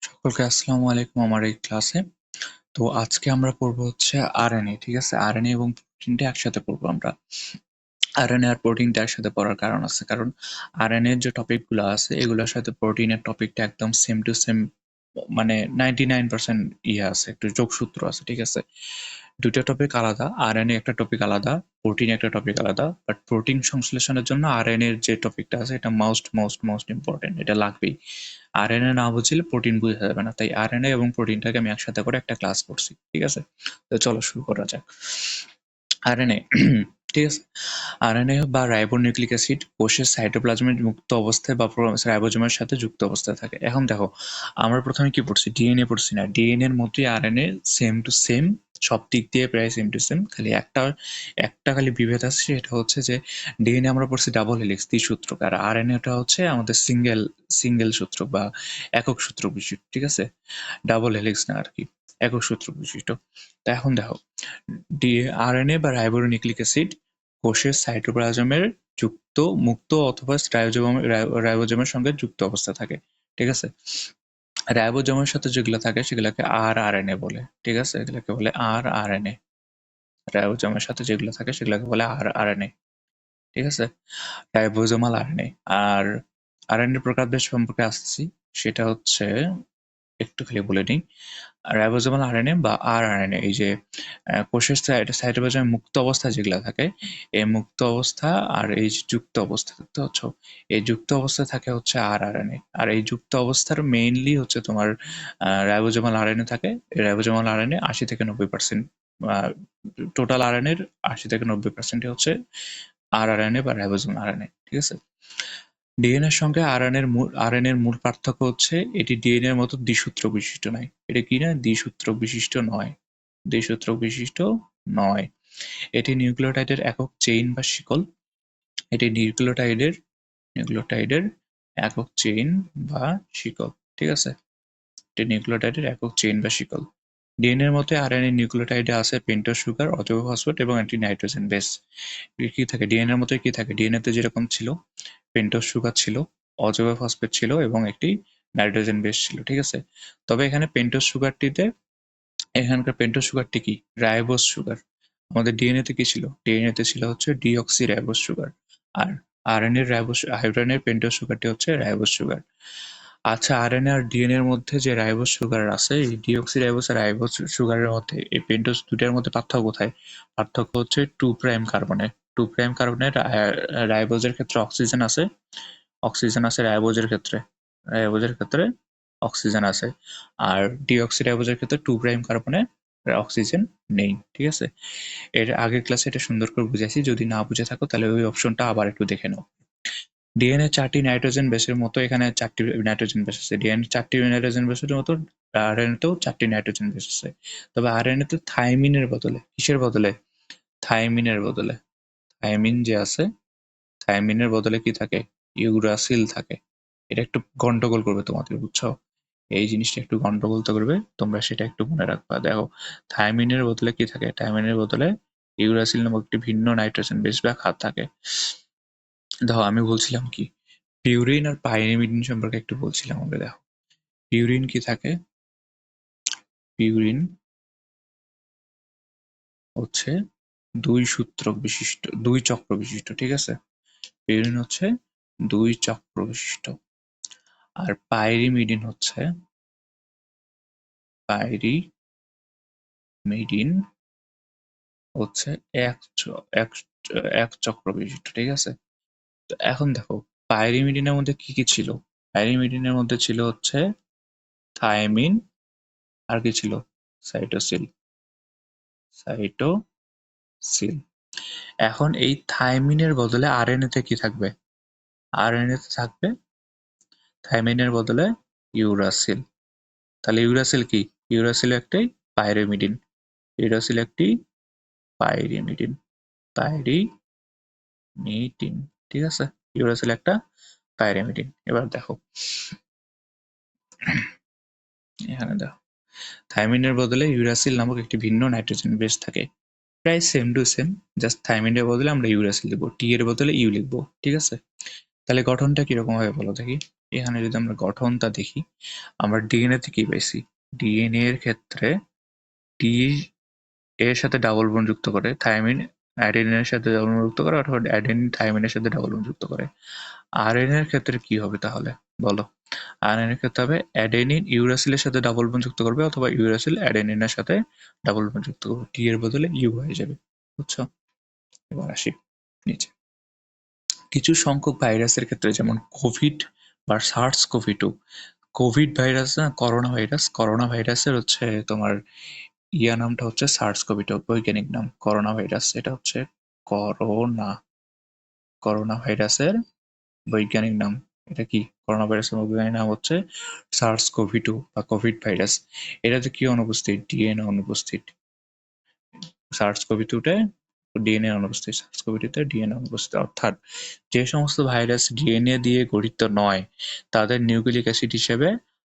সকলকে আসসালামু আলাইকুম আমার এই ক্লাসে। তো আজকে আমরা পড়বো হচ্ছে আরএনএ, ঠিক আছে? আরএনএ এবং প্রোটিনটা একসাথে পড়বো আমরা। আরএনএ আর প্রোটিনটা একসাথে পড়ার কারণ আছে, কারণ আরএনএ এর যে টপিকগুলো আছে এগুলোর সাথে প্রোটিনের টপিকটা একদম সেম টু সেম, মানে 99% ইয়ে আছে, একটু যোগসূত্র আছে, ঠিক আছে? দুইটা টপিক আলাদা, আরএনএ একটা টপিক আলাদা, প্রোটিন একটা টপিক আলাদা, বাট প্রোটিন সংশ্লেষণের জন্য আরএনএ এর যে টপিকটা আছে এটা মোস্ট মোস্ট মোস্ট ইম্পর্টেন্ট, এটা লাগবেই। আরএনএ না বুঝলে প্রোটিন বোঝা যাবে না, তাই আরএনএ এবং প্রোটিনটাকে আমি একসাথে করে একটা ক্লাস করছি, ঠিক আছে? তো চলো শুরু করা যাক। আরএনএ ঠিক আছে? আরএনএ বা রাইবোনিউক্লিক অ্যাসিড কোষের সাইটোপ্লাজমের মুক্ত অবস্থায় বা রাইবোজোমের সাথে যুক্ত অবস্থায় থাকে। এখন দেখো, আমরা প্রথমে কি পড়ছি? ডিএনএ পড়ছি না? ডিএনএ এর মতোই আরএনএ, সেম টু সেম, সব দিক দিয়ে প্রায় সেম টু সেম, খালি একটা খালি বিভেদ আছে, সেটা হচ্ছে যে ডিএনএ আমরা পড়ছি ডাবল হেলিক্স দ্বিসূত্রক, আর আরএনএটা হচ্ছে আমাদের সিঙ্গেল সিঙ্গেল সূত্রক বা একক সূত্রক বিশিষ্ট, ঠিক আছে? ডাবল হেলিক্স না আর কি, একক সূত্রক বিশিষ্ট। তা এখন দেখো, আরএনএ বা রাইবোনিউক্লিক অ্যাসিড কোষের সাইটোপ্লাজমের যুক্ত, মুক্ত অথবা রাইবোজোমের সঙ্গে যুক্ত অবস্থা থাকে, ঠিক আছে? রাইবোজোমের সাথে যেগুলো থাকে সেগুলোকে আরআরএনএ বলে, ঠিক আছে? এগুলোকে বলে আরআরএনএ। রাইবোজোমের সাথে যেগুলো থাকে সেগুলোকে বলে আরআরএনএ, ঠিক আছে? Ribosomal RNA. আর আরএনএ প্রকারভেদ সম্পর্কে আসছি, সেটা হচ্ছে একটু খালি বলে নিই। রাইবোজোমাল আরএনএ বা আরআরএনএ, এই যে কোষের সাইটোপ্লাজমে মুক্ত অবস্থায় যেগুলো থাকে, এই মুক্ত অবস্থা আর এই যে যুক্ত অবস্থা দেখতে পাচ্ছ, এই যুক্ত অবস্থায় থাকে হচ্ছে আরআরএনএ। আর এই যুক্ত অবস্থার মেইনলি হচ্ছে তোমার রাইবোজোমাল আরএনএ থাকে। এই রাইবোজোমাল আরএনএ 80 থেকে 90%, টোটাল আরএনএর 80 থেকে 90% হচ্ছে আরআরএনএ বা রাইবোজোমাল আরএনএ, ঠিক আছে? ডিএনএর সঙ্গে আরএনএর মূল পার্থক্য হচ্ছে এটি ডিএনএর মতো দ্বিসূত্রক বিশিষ্ট নয়। এটা কি না? দ্বিসূত্রক বিশিষ্ট নয়। দ্বিসূত্রক বিশিষ্ট নয়। এটি নিউক্লিওটাইডের একক চেইন বা শিকল। এটি নিউক্লিওটাইডের একক চেইন বা শিকল, ঠিক আছে? এটি নিউক্লিওটাইডের একক চেইন বা শিকল। ডিএনএ এর মতো আরএনএ নিউক্লিওটাইডে আছে পেন্টোজ সুগার, অজৈব ফসফেট এবং একটি নাইট্রোজেন বেস। কি থাকে ডিএনএ এর মতোই? কি থাকে ডিএনএ তে যেরকম ছিল, পেন্টোজ সুগার ছিল, অজৈব ফসফেট ছিল এবং একটি নাইট্রোজেন বেস ছিল, ঠিক আছে? তবে এখানকার পেন্টোজ সুগারটি কি? Ribose sugar. আমাদের ডিএনএ তে কি ছিল? ডিএনএ তে ছিল হচ্ছে ডিঅক্সি রাইবোজ সুগার। আর আরএনএ এর পেন্টোজ সুগারটি হচ্ছে রাইবোজ সুগার। আচ্ছা, আরএনএ আর ডিএনএ এর মধ্যে যে রাইবোজ সুগার আছে, এই ডিঅক্সি রাইবোজ আর রাইবোজ সুগারের মধ্যে, এই পেন্টোজ দুটার মধ্যে পার্থক্য কোথায়? পার্থক্য হচ্ছে 2' কার্বনে। 2' কার্বনের রাইবোজের ক্ষেত্রে অক্সিজেন আছে, রাইবোজের ক্ষেত্রে অক্সিজেন আছে। আর ডিঅক্সি রাইবোজের ক্ষেত্রে 2' কার্বনে অক্সিজেন নেই, ঠিক আছে? এর আগের ক্লাসে এটা সুন্দর করে বুঝাইছি, যদি না বুঝে থাকো তাহলে ওই অপশনটা আবার একটু দেখে নাও। ডিএনএ 4টি নাইট্রোজেন বেসের মতো এখানে 4টি নাইট্রোজেন বেস আছে। ডিএনএ 4টি নাইট্রোজেন বেসের মতো আরএনএতেও 4টি নাইট্রোজেন বেস আছে। তবে আরএনএতে থাইমিনের বদলে, কিসের বদলে? থাইমিনের বদলে, থাইমিন যে আছে, থাইমিনের বদলে কি থাকে? ইউরাসিল থাকে। এটা একটু গন্ডগোল করবে তোমাদের, বুঝছো? এই জিনিসটা একটু গন্ডগোল তো করবে, তোমরা সেটা একটু মনে রাখবা। দেখো, থাইমিনের বদলে কি থাকে? থাইমিনের বদলে ইউরাসিল নামক একটি ভিন্ন নাইট্রোজেন বেস বা খাত থাকে। দেখো, আমি বলছিলাম কি, পিউরিন আর পাইরিমিডিন সম্পর্কে একটু বলছিলাম আমরা। দেখো, পিউরিন কি থাকে? পিউরিন হচ্ছে দুই চক্র বিশিষ্ট, ঠিক আছে? পিউরিন হচ্ছে 2 চক্র বিশিষ্ট। আর পাইরিমিডিন হচ্ছে এক চ- এক এক চক্র বিশিষ্ট, ঠিক আছে? তো এখন দেখো, পাইরিমিডিনের মধ্যে কি কি ছিল? পাইরিমিডিনের মধ্যে ছিল হচ্ছে থায়ামিন, আর কি ছিল? সাইটোসিল। সাইটোসিল। এখন এই থাইমিনের বদলে আরএনএ তে কি থাকবে? আরএনএ তে থাকবে থাইমিনের বদলে ইউরাসিল। তাহলে ইউরাসিল কি? ইউরাসিল একটি পাইরিমিডিন। ইউরাসিল একটি পাইরিমিডিন। পাইরিমিডিন, ঠিক আছে? ইউরাসিল একটা পাইরিমিডিন। এবার দেখো, এখানে দেখো, থাইমিনের বদলে ইউরাসিল নামক একটি ভিন্ন নাইট্রোজেন বেস থাকে। প্রায় সেম টু সেম, জাস্ট থাইমিনের বদলে আমরা ইউরাসিল লিখবো, টি এর বদলে ইউ লিখবো, ঠিক আছে? তাহলে গঠনটা কিরকম হবে বলো দেখি। এখানে যদি আমরা গঠনটা দেখি, আমরা ডিএনএ তে কি পাইছি? ডিএনএ এর ক্ষেত্রে টি এর সাথে ডাবল বন্ড যুক্ত করে, থাইমিন অ্যাডেনিনের সাথে ডাবল বন্ড যুক্ত করে, অথবা অ্যাডেনিন থাইমিনের সাথে ডাবল বন্ড যুক্ত করে। আরএনএ এর ক্ষেত্রে কি হবে তাহলে বলো? আরএনএ এর ক্ষেত্রে হবে অ্যাডেনিন ইউরাসিলের সাথে ডাবল বন্ড যুক্ত করবে, অথবা ইউরাসিল অ্যাডেনিনের সাথে ডাবল বন্ড যুক্ত করবে, টি এর বদলে ইউ হয়ে যাবে। বুঝছো? এবার আসি নিচে। কিছু সংখ্যক ভাইরাসের ক্ষেত্রে, যেমন কোভিড বা SARS CoV two, COVID virus না, করোনা ভাইরাসের হচ্ছে তোমার নামটা হচ্ছে সার্স কোভি টু, বৈজ্ঞানিক নাম করোনা ভাইরাস। এটা হচ্ছে করোনা করোনা ভাইরাসের বৈজ্ঞানিক নাম। এটা কি? করোনা ভাইরাসের বৈজ্ঞানিক নাম হচ্ছে সার্স কোভি টু বা কোভিড ভাইরাস। এটাতে কি অনুপস্থিত? ডিএনএ অনুপস্থিত। সার্স কোভি টুতে ডিএনএ অনুপস্থিত, সার্স কোভি টুতে ডিএনএ অনুপস্থিত। অর্থাৎ যে সমস্ত ভাইরাস ডিএনএ দিয়ে গঠিত নয়, তাদের নিউক্লিক অ্যাসিড হিসেবে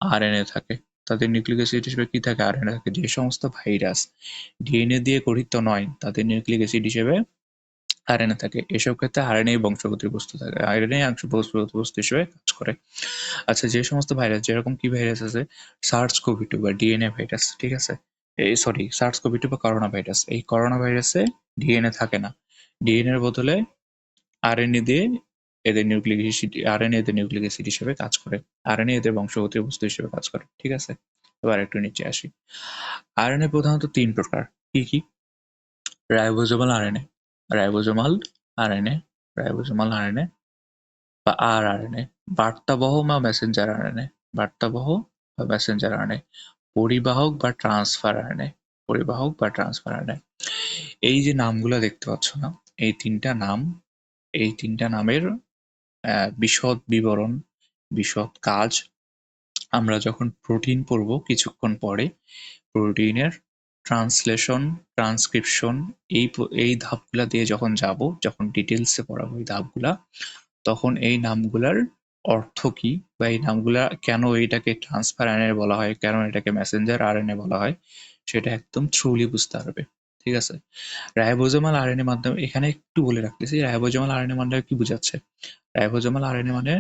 আরএনএ থাকে। তাদের নিউক্লিক অ্যাসিড হিসেবে কি থাকে? আরএনএ থাকে। যে সমস্ত ভাইরাস ডিএনএ দিয়ে গঠিত নয়, তাদের নিউক্লিক অ্যাসিড হিসেবে আরএনএ থাকে। এসব ক্ষেত্রে আরএনএ বংশগতির বস্তু থাকে, আরএনএ বংশগত বস্তু হিসেবে কাজ করে। আচ্ছা, যে সমস্ত ভাইরাস, যেরকম কি ভাইরাস আছে, সার্স কোভি টু বা ডিএনএ ভাইরাস, ঠিক আছে, এই সরি সার্স কোভি টু বা করোনা ভাইরাস, এই করোনা ভাইরাসে ডিএনএ থাকে না। ডিএনএ এর বদলে আরএনএ দিয়ে এদের নিউক্লিক অ্যাসিড, আরএনএ এদের নিউক্লিক অ্যাসিড হিসেবে কাজ করে, আরএনএ এদের বংশগতির বস্তু হিসেবে কাজ করে। ঠিক আছে, এবার একটু নিচে আসি। আরএনএ প্রধানত তিন প্রকার। কি কি? Ribosomal RNA, ribosomal RNA, ribosomal RNA বা আরআরএনএ, বার্তাবহ বা মেসেঞ্জার আরএনএ, বার্তাবহ বা মেসেঞ্জার আরএনএ, পরিবাহক বা ট্রান্সফার আরএনএ, পরিবাহক বা ট্রান্সফার আরএনএ। এই যে নামগুলো দেখতে পাচ্ছ না, এই তিনটা নাম, এই তিনটা নামের বিশদ বিবরণ, বিশদ কাজ আমরা যখন প্রোটিন পড়বো কিছুক্ষণ পরে, প্রোটিনের ট্রান্সলেশন, ট্রান্সক্রিপশন, এই ধাপগুলা দিয়ে যখন যাব, যখন ডিটেলসে পড়াবো এই ধাপগুলা, তখন এই নামগুলার অর্থ কি, বা এই নামগুলা কেন এইটাকে ট্রান্সফার আরএনএ বলা হয়, কেন এটাকে মেসেঞ্জার আরএনএ বলা হয়, সেটা একদম থ্রুলি বুঝতে পারবে। ঠিক আছে, রাইবোজোমাল আরএনএ মাধ্যমে, এখানে একটু বলে রাখতেছি, রাইবোজোমাল আরএনএ মাধ্যমে কি বোঝাচ্ছে? রাইবোজোমাল আরএনএ মানে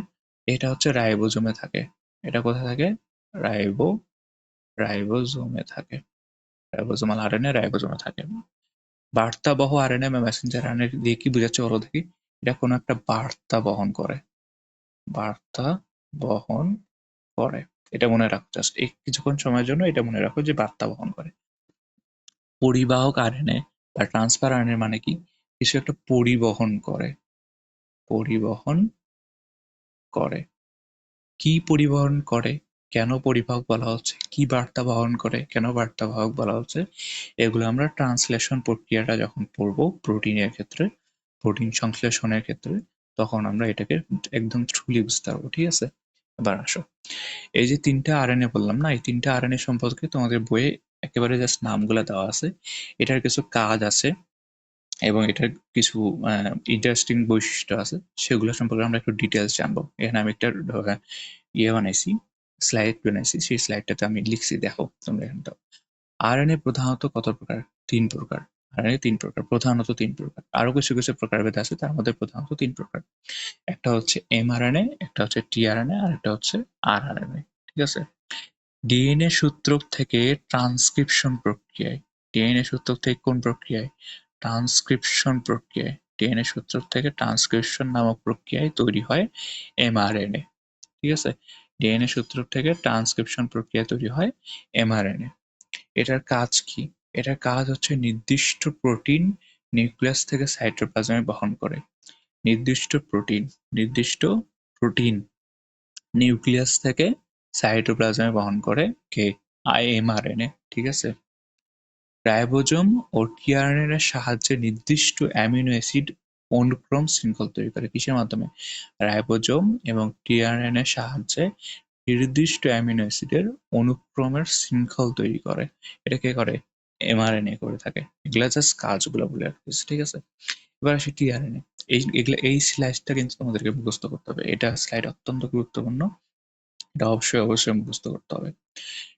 এটা হচ্ছে রাইবোজোমে থাকে। এটা কোথায় থাকে? রাইবো রাইবোজোমে থাকে। রাইবোজোমাল আরএনএ রাইবোজোমে থাকে। বার্তাবহ আরএনএ বা মেসেঞ্জার আরএনএ দিয়ে কি বোঝাচ্ছে বলো দেখি? এটা কোনো একটা বার্তা বহন করে, বার্তা বহন করে। এটা মনে রাখো, জাস্ট এই কিছুক্ষণ সময়ের জন্য এটা মনে রাখো যে বার্তা বহন করে। পরিবাহক আরএনএ বা ট্রান্সফার আরএনএ মানে কি? কিছু একটা পরিবহন করে, পরিবহন করে। কি পরিবহন করে, কেন পরিবাহক বলা হচ্ছে, কি বার্তা বহন করে, কেন বার্তাবাহক বলা হচ্ছে, এগুলো আমরা ট্রান্সলেশন প্রক্রিয়াটা যখন পড়বো প্রোটিনের ক্ষেত্রে, প্রোটিন সংশ্লেষণের ক্ষেত্রে, তখন আমরা এটাকে একদম থ্রুলি বুঝতে পারবো। ঠিক আছে, এবার আসো, এই যে তিনটা আরএনএ বললাম না, এই তিনটা আরএনএ সম্পর্কে তোমাদের বইয়ে একেবারে জাস্ট নামগুলো দেওয়া আছে। এটার কিছু কাজ আছে এবং এটার কিছু ইন্টারেস্টিং বৈশিষ্ট্য আছে, সেগুলো সম্পর্কে আমরা একটু ডিটেলস জানবো। এখানে আমি একটা বানাইছি, স্লাইড বানাইছি, সেই স্লাইডটাতে আমি লিখছি, দেখো তোমরা এখানটা। আরএনএ প্রধানত কত প্রকার? তিন প্রকার। আরএনএ তিন প্রকার, প্রধানত তিন প্রকার। আরো কিছু কিছু প্রকারভেদ আছে, তার মধ্যে প্রধানত তিন প্রকার। একটা হচ্ছে এমআরএনএ, একটা হচ্ছে টিআরএনএ, আর একটা হচ্ছে আরআরএনএ। ঠিক আছে, ডিএনএ সূত্রক থেকে ট্রান্সক্রিপশন প্রক্রিয়ায়, ডিএনএ সূত্রক থেকে কোন প্রক্রিয়ায়? ট্রান্সক্রিপশন প্রক্রিয়ায়, ডিএনএ সূত্রক থেকে ট্রান্সক্রিপশন নামক প্রক্রিয়ায় তৈরি হয় এমআরএনএ। ঠিক আছে, ডিএনএ সূত্রক থেকে ট্রান্সক্রিপশন প্রক্রিয়ায় তৈরি হয় এমআরএনএ। এটার কাজ কি? এটার কাজ হচ্ছে নির্দিষ্ট প্রোটিন নিউক্লিয়াস থেকে সাইটোপ্লাজমে বহন করে। নির্দিষ্ট প্রোটিন, নির্দিষ্ট প্রোটিন নিউক্লিয়াস থেকে সাইটোপ্লাজমে বহন করে কে? এমআরএনএ। ঠিক আছে, রাইবোজোম ও টিআরএনএ এর সাহায্যে নির্দিষ্ট অ্যামিনো অ্যাসিড অনুক্রম শৃঙ্খল তৈরি করে। কিসের মাধ্যমে? রাইবোজোম এবং টিআরএনএ এর সাহায্যে নির্দিষ্ট অ্যামিনো অ্যাসিডের অনুক্রমের শৃঙ্খল তৈরি করে। এটা কে করে? এমআরএনএ করে থাকে। এগুলা জাস্ট কাজগুলো বলে রাখতেছি। ঠিক আছে, এবার আসি টিআরএনএ। এই স্লাইডটা কিন্তু তোমাদেরকে মুখস্থ করতে হবে, এটা স্লাইড অত্যন্ত গুরুত্বপূর্ণ, এটা অবশ্যই অবশ্যই মুখস্থ করতে হবে।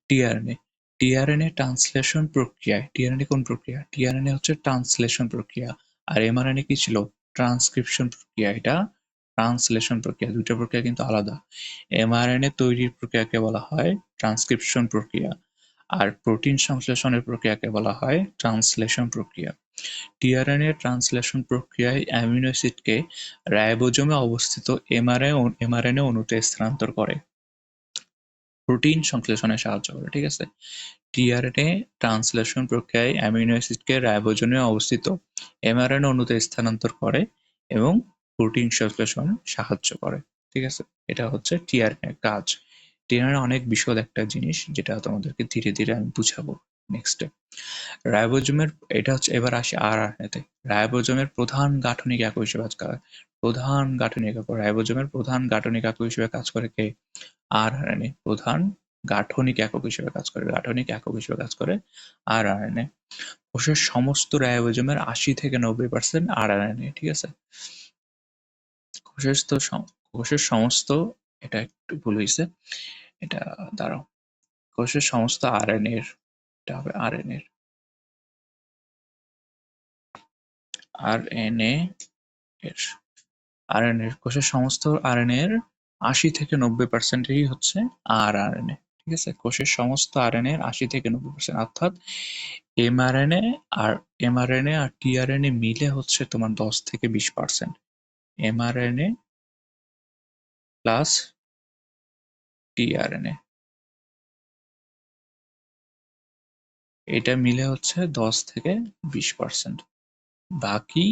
টিআরএনএ, টিআরএনএ ট্রান্সলেশন প্রক্রিয়ায়, টিআরএনএ কোন প্রক্রিয়া? টিআরএনএ হচ্ছে ট্রান্সলেশন প্রক্রিয়া, আর এমআরএনএ কি ছিল? ট্রান্সক্রিপশন প্রক্রিয়া। এটা ট্রান্সলেশন প্রক্রিয়া, দুটো প্রক্রিয়া কিন্তু আলাদা। এমআরএনএ তৈরির প্রক্রিয়াকে বলা হয় ট্রান্সক্রিপশন প্রক্রিয়া, আর প্রোটিন সংশ্লেষণের প্রক্রিয়াকে বলা হয় ট্রান্সলেশন প্রক্রিয়া। টিআরএনএ ট্রান্সলেশন প্রক্রিয়ায় অ্যামিনো অ্যাসিডকে রাইবোজোমে অবস্থিত এমআরএনএ অণুতে স্থানান্তর করে প্রোটিন সংশ্লেষণে সাহায্য করে। ঠিক আছে, টিআরএনএ ট্রান্সলেশন প্রক্রিয়ায় অ্যামিনো অ্যাসিডকে রাইবোজোমে অবস্থিত এমআরএনএ অণুতে স্থানান্তর করে এবং প্রোটিন সংশ্লেষণ সাহায্য করে। ঠিক আছে, এটা হচ্ছে টিআরএনএ এর কাজ। টিআরএনএ অনেক বিশদ একটা জিনিস, যেটা তোমাদেরকে ধীরে ধীরে আমি বুঝাবো নেক্সটে। রাইবোজোমের, এটা হচ্ছে, এবার আসি আরআরএনএ-তে। রাইবোজোমের প্রধান গাঠনিক একক হিসেবে কাজ করে, প্রধান গাঠনিক একক, রাইবোজোমের প্রধান গাঠনিক একক হিসেবে কাজ করে কে? আরআরএনএ। প্রধান গাঠনিক একক হিসেবে কাজ করে, গাঠনিক একক হিসেবে কাজ করে আরআরএনএ। কোষের সমস্ত রাইবোজোমের 80-90% আরআরএনএ। ঠিক আছে, কোষের সমস্ত, এটা একটু ভুল হয়েছে, এটা দাঁড়াও, কোষের সমস্ত আরএনএ এর, এটা হবে আরএনএ এর, আরএনএ এর, আরএনএ এর, কোষের সমস্ত আরএনএ এর 80-90%ই হচ্ছে আরআরএনএ। ঠিক আছে, কোষের সমস্ত আরএনএ এর 80-90%, অর্থাৎ এমআরএনএ আর এমআরএনএ আর টিআরএনএ মিলে হচ্ছে তোমার 10-20%। এমআরএনএ প্লাস টিআরএনএ, এটা মিলে হচ্ছে 10-20%। বাকি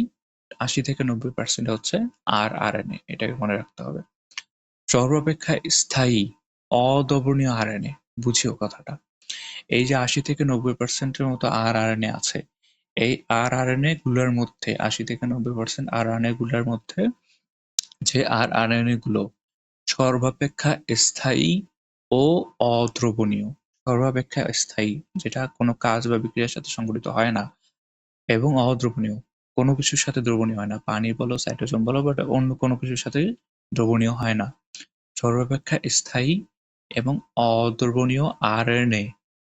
80-90% হচ্ছে আরআরএনএ, এটাকে মনে রাখতে হবে। সর্বাপেক্ষা স্থায়ী অদ্রবণীয় আরএনএ, বুঝিও কথাটা। এই যে 80-90%-এর মতো আরআরএনএ আছে, এই আরআরএনএ গুলোর মধ্যে 80-90% আরআরএনএ গুলোর মধ্যে যে আরআরএনএ গুলো সর্বাপেক্ষা স্থায়ী ও অদ্রবণীয়, সর্বাপেক্ষা স্থায়ী, যেটা কোনো কাজ বা বিক্রিয়ার সাথে সংঘটিত হয় না, এবং অদ্রবণীয়, কোনো কিছুর সাথে দ্রবণীয় হয় না, পানি বলো, সাইটোজোম বলো, বাট অন্য কোনো কিছুর সাথে দ্রবণীয় হয় না। সর্বাপেক্ষা স্থায়ী এবং অদ্রবণীয় আরএনএ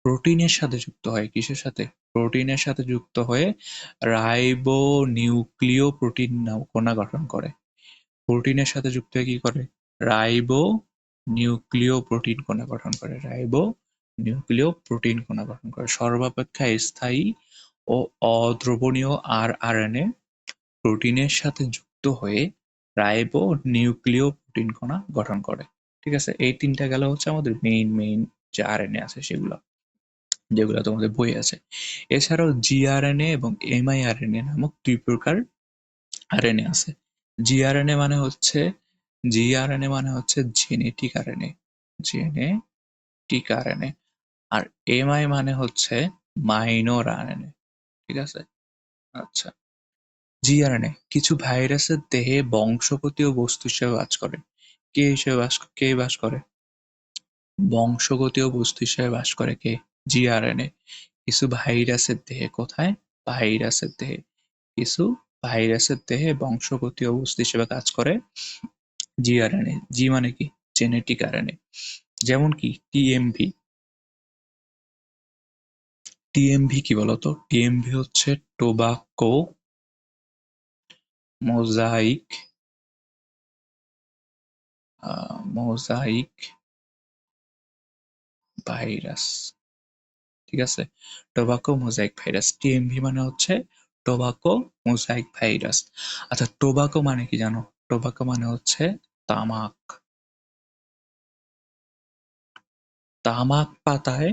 প্রোটিনের সাথে যুক্ত হয়, কিসের সাথে? প্রোটিনের সাথে যুক্ত হয়ে রাইবোনিউক্লিয় প্রোটিন কণা গঠন করে। প্রোটিনের সাথে যুক্ত হয়ে কি করে? রাইবোনিউক্লিয় প্রোটিন কণা গঠন করে, রাইবোনিউক্লিয় প্রোটিন কণা গঠন করে। সর্বাপেক্ষা স্থায়ী ও অদ্রবণীয় আরআরএনএ প্রোটিনের সাথে যুক্ত হয়ে রাইবোনিউক্লিয় প্রোটিন কণা গঠন করে। ঠিক আছে, এই তিনটা গেল হচ্ছে আমাদের মেইন যে আরএনএ আছে সেগুলো, যেগুলো তোমাদের বই আছে। এছাড়াও জিআরএনএ এবং এমআইআরএনএ নামক দুই প্রকার আরএনএ আছে। জিআরএনএ মানে হচ্ছে, জিআরএনএ মানে হচ্ছে জেনেটিক আরএনএ, জেনেটিক আরএনএ। আর এমআই মানে হচ্ছে মাইনর আরএনএ। ঠিক আছে, আচ্ছা। জিআরএনএ কিছু ভাইরাসের দেহে বংশগতীয় বস্তু হিসেবে কাজ করে। কে বাস করে? বংশগতীয় বস্তু হিসেবে বাস করে কে? জিআরএনএ। কিছু ভাইরাসের দেহে, কোথায়? ভাইরাসের দেহে। কিছু ভাইরাসের দেহে বংশগতীয় বস্তু হিসেবে কাজ করে জিআরএনএ। জি মানে কি? Genetic RNA. যেমন কি টিএমভি। টিএমভি কি বলতো? টিএমভি হচ্ছে টোবাকো মোজাইক মোজাইক ভাইরাস। ঠিক আছে, টোবাকো মোজাইক ভাইরাস। টিএমভি মানে হচ্ছে টোবাকো মোজাইক ভাইরাস। আচ্ছা, টোবাকো মানে কি জানো? টোবাকো মানে হচ্ছে তামাক। তামাক পাতায়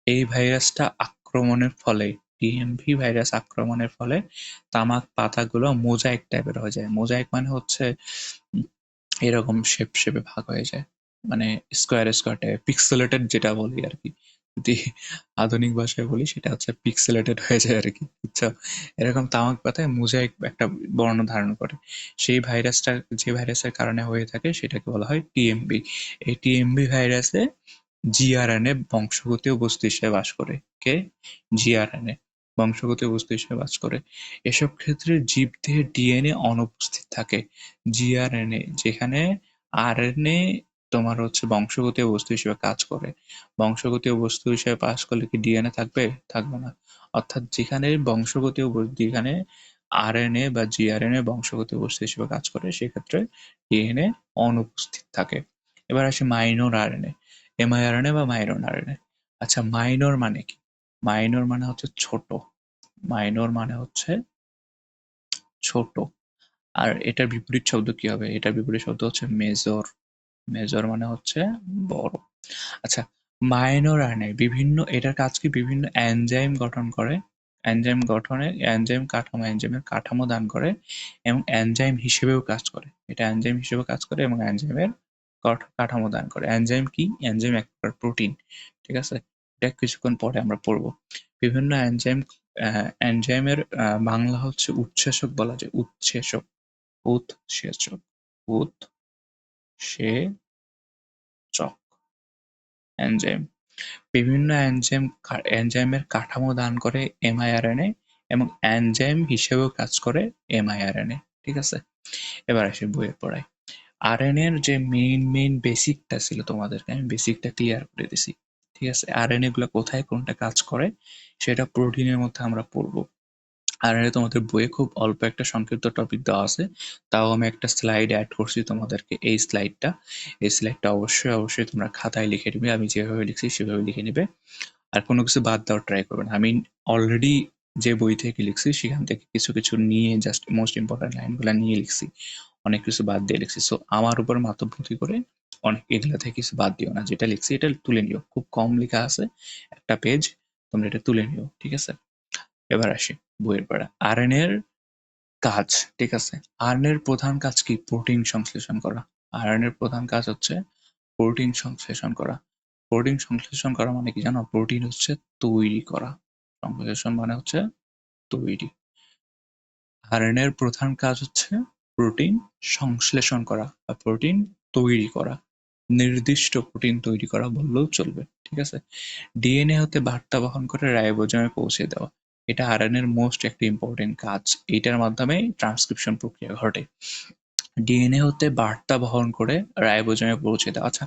এই ভাইরাসটা আক্রমণের ফলে, টিএমভি ভাইরাস আক্রমণের ফলে তামাক পাতাগুলো মোজাইক টাইপের হয়ে যায়। মোজাইক মানে হচ্ছে এরকম শেপে ভাগ হয়ে যায়, মানে স্কোয়ার টাইপ, পিক্সেলেটেড যেটা বলি আর কি, যদি আধুনিক ভাষায় বলি সেটা হচ্ছে পিক্সেলেটেড হয়ে যায় আর কি, বুঝছো? এরকম তামাক পাতায় মোজাইক একটা বর্ণ ধারণ করে। সেই ভাইরাসটা যে ভাইরাসের কারণে হয়ে থাকে সেটাকে বলা হয় টিএমবি। এই টিএমবি ভাইরাসে জিআরএনএ বংশগতীয় বস্তু হিসেবে বাস করে। কে? জিআরএনএ বংশগতীয় বস্তু হিসেবে বাস করে। এসব ক্ষেত্রে জীবদেহে ডিএনএ অনুপস্থিত থাকে। জিআরএনএ যেখানে, আরএনএ তোমার হচ্ছে বংশগতীয় বস্তু হিসেবে কাজ করে। বংশগতীয় বস্তু হিসেবে কাজ করলে কি ডিএনএ থাকবে? থাকবে না। অর্থাৎ যেখানে বংশগতীয় যেখানে আরএনএ বা জিআরএনএ বংশগত বস্তু হিসেবে কাজ করে, সেক্ষেত্রে ডিএনএ অনুপস্থিত থাকে। এবার আসি মাইনর আরএনএ, এমআইআরএনএ বা মাইনর আরএনএ। আচ্ছা, মাইনর মানে কি? মাইনর মানে হচ্ছে ছোট। মাইনর মানে হচ্ছে ছোট। আর এটার বিপরীত শব্দ কি হবে? এটার বিপরীত শব্দ হচ্ছে মেজর। মেজর মানে হচ্ছে বড়। আচ্ছা, মাইনর আরএনএ এটার কাজ কি? বিভিন্ন এনজাইম গঠন করে, এনজাইমের কাঠামো দান করে এবং এনজাইম হিসেবেও কাজ করে। এটা এনজাইম হিসেবে কাজ করে এবং এনজাইমের কাঠামো দান করে। এনজাইম কি? এনজাইম এক প্রকার প্রোটিন। ঠিক আছে? এটা কিছুক্ষণ পরে আমরা পড়বো। বিভিন্ন এনজাইমের বাংলা হচ্ছে উৎসেচক বলা যায়। উৎসেচক, উৎসেচক, উৎসেচক, এনজাইম। বিভিন্ন এনজাইমের কাঠামো দান করে এমআইআরএনএ এবং এনজাইম হিসেবেও কাজ করে এমআইআরএনএ। ঠিক আছে? এবার আসি বইয়ের পড়ায়। আরএনএ এর যে মেইন বেসিকটা ছিল, তোমাদেরকে আমি বেসিকটা ক্লিয়ার করে দিছি। ঠিক আছে? আরএনএ গুলো কোথায় কোনটা কাজ করে সেটা প্রোটিনের মধ্যে আমরা পড়বো। আরএনএ তোমাদের বইয়ে খুব অল্প একটা সংক্ষিপ্ত টপিক দেওয়া আছে, তাও আমি একটা স্লাইড অ্যাড করছি তোমাদেরকে। এই স্লাইডটা অবশ্যই তোমরা খাতায় লিখে নিবে। আমি যেভাবে লিখছি সেভাবে লিখে নিবে, আর কোনো কিছু বাদ দেওয়ার ট্রাই করবে না। আমি অলরেডি যে বই থেকে লিখছি সেখান থেকে কিছু কিছু নিয়ে জাস্ট মোস্ট ইম্পর্টেন্ট লাইনগুলো নিয়ে লিখছি, অনেক কিছু বাদ দিয়ে লিখছি। সো আমার উপর মাতব্বরি করে অনেক এগুলা থেকে কিছু বাদ দিও না, যেটা লিখছি এটা তুলে নিও। খুব কম লেখা আছে, একটা পেজ, তোমরা এটা তুলে নিও। ঠিক আছে? এবার আসি বইয়ের পড়া। আরএনএ এর কাজ। ঠিক আছে? আরএনএ এর প্রধান কাজ কি? প্রোটিন সংশ্লেষণ করা। আরএনএ এর প্রধান কাজ হচ্ছে প্রোটিন সংশ্লেষণ করা। প্রোটিন সংশ্লেষণ করা মানে কি জানো? প্রোটিন হচ্ছে তৈরি করা। সংশ্লেষণ মানে হচ্ছে তৈরি। আরএনএ এর প্রধান কাজ হচ্ছে প্রোটিন সংশ্লেষণ করা বা প্রোটিন তৈরি করা। নির্দিষ্ট প্রোটিন তৈরি করা বললেও চলবে। ঠিক আছে? ডিএনএ হতে বার্তা বহন করে রাইবোজোমে পৌঁছে দেওয়া। এটা আরএনএ এর মোস্ট একটা ইম্পর্টেন্ট কাজ। এটার মাধ্যমে ট্রান্সক্রিপশন প্রক্রিয়া ঘটে। ডিএনএ হতে বার্তা বহন করে রাইবোজোমে পৌঁছে দেওয়া। আচ্ছা,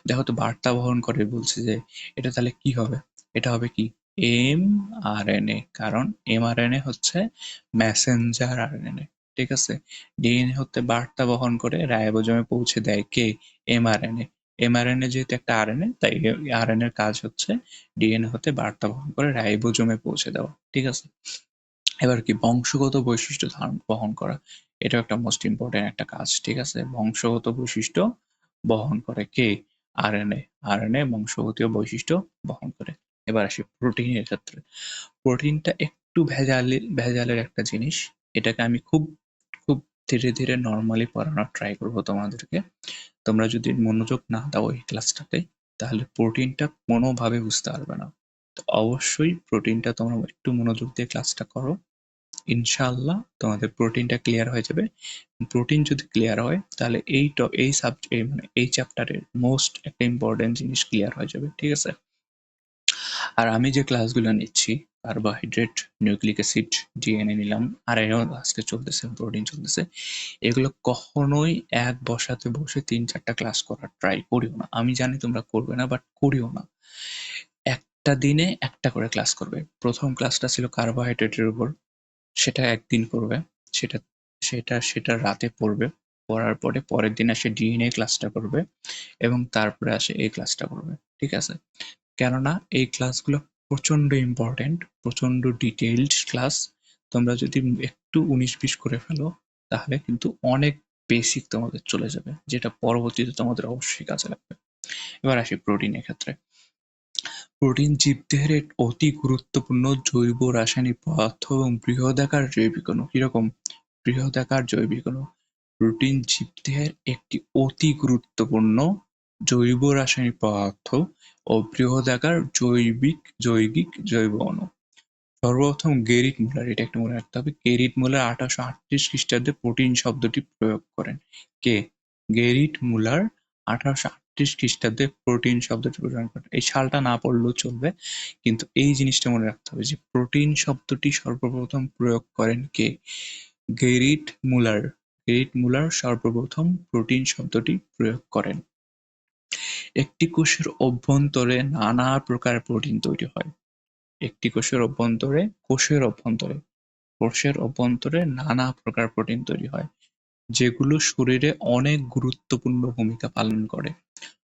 দেখো তো, বার্তা বহন করে বলছে যে এটা তাহলে কি হবে? এটা হবে কি? এমআরএনএ। কারণ এমআরএনএ হচ্ছে মেসেঞ্জার আরএনএ। ঠিক আছে? ডিএনএ হতে বার্তা বহন করে রাইবোজোমে পৌঁছে দেয় কে? এমআরএনএ। এমআরএনএ যেহেতু একটা আরএনএ, তাই আরএনএ এর কাজ হচ্ছে ডিএনএ হতে বার্তা বহন করে রাইবোজোমে পৌঁছে দেওয়া। ঠিক আছে? এবার কি? বংশগত বৈশিষ্ট্য বহন করা। এটাও একটা মোস্ট ইম্পর্টেন্ট একটা কাজ। ঠিক আছে? বংশগত বৈশিষ্ট্য বহন করে কে? আরএনএ। আরএনএ বংশগতীয় বৈশিষ্ট্য বহন করে। এবার আসি প্রোটিনের ক্ষেত্রে। প্রোটিনটা একটু ভেজালের একটা জিনিস। এটাকে আমি খুব খুব ধীরে ধীরে নর্মালি পড়ানোর ট্রাই করবো তোমাদেরকে। তোমরা যদি মনোযোগ না দাও এই ক্লাসটাতে, তাহলে প্রোটিনটা কোনোভাবে বুঝতে পারবে না। তো অবশ্যই প্রোটিনটা তোমরা একটু মনোযোগ দিয়ে ক্লাসটা করো। ইনশাআল্লাহ তোমাদের প্রোটিনটা ক্লিয়ার হয়ে যাবে। প্রোটিন যদি ক্লিয়ার হয় তাহলে এই চ্যাপ্টারের মোস্ট একটা ইম্পর্টেন্ট জিনিস ক্লিয়ার হয়ে যাবে। ঠিক আছে? আর আমি যে ক্লাসগুলো নিচ্ছি, কার্বোহাইড্রেট, নিউক্লিক অ্যাসিড, ডিএনএ নিলাম, আরএনএ আজকে চলতেছে, প্রোটিন চলতেছে, এগুলো কখনোই এক বসাতে বসে ৩-৪টা ক্লাস করার ট্রাই করিও না। আমি জানি তোমরা করবে না, বাট করিও না। একটা দিনে একটা করে ক্লাস করবে। প্রথম ক্লাসটা ছিল কার্বোহাইড্রেটের উপর, সেটা একদিন করবে। সেটা সেটা রাতে পড়বে। পড়ার পরে পরের দিন আসে ডিএনএ ক্লাসটা করবে এবং তারপরে আসে এই ক্লাসটা করবে। ঠিক আছে? কেননা এই ক্লাসগুলো প্রচন্ড ইম্পর্টেন্ট, প্রচন্ড ডিটেইলড ক্লাস। তোমরা যদি একটু ১৯-২০ করে ফেলো তাহলে কিন্তু অনেক বেসিক তোমাদের চলে যাবে, যেটা পরবর্তীতে তোমাদের অবশ্যই কাজে লাগবে। এবার আসি প্রোটিনের ক্ষেত্রে। প্রোটিন জীবদেহের এক অতি গুরুত্বপূর্ণ জৈব রাসায়নিক পদার্থ এবং বৃহদাকার জৈবিক অণু। কিরকম? বৃহদাকার জৈবিক অণু। প্রোটিন জীবদেহের একটি অতি গুরুত্বপূর্ণ জৈব রাসায়নিক পদার্থ ও বৃহদাকার জৈব অণু। সর্বপ্রথম গেরিট মুলার, এটা একটু মনে রাখতে হবে, গেরিট মুলার 1838 খ্রিস্টাব্দে প্রোটিন শব্দটি প্রয়োগ করেন। কে? গেরিট মুলার 1838 খ্রিস্টাব্দে প্রোটিন শব্দটি প্রয়োগ করেন। এই সালটা না পড়লেও চলবে, কিন্তু এই জিনিসটা মনে রাখতে হবে যে প্রোটিন শব্দটি সর্বপ্রথম প্রয়োগ করেন কে? গেরিট মুলার। গেরিট মুলার সর্বপ্রথম প্রোটিন শব্দটি প্রয়োগ করেন। একটি কোষের অভ্যন্তরে নানা প্রকার প্রোটিন তৈরি হয়। একটি কোষের অভ্যন্তরে কোষের অভ্যন্তরে নানা প্রকার প্রোটিন তৈরি হয়, যেগুলো শরীরে অনেক গুরুত্বপূর্ণ ভূমিকা পালন করে।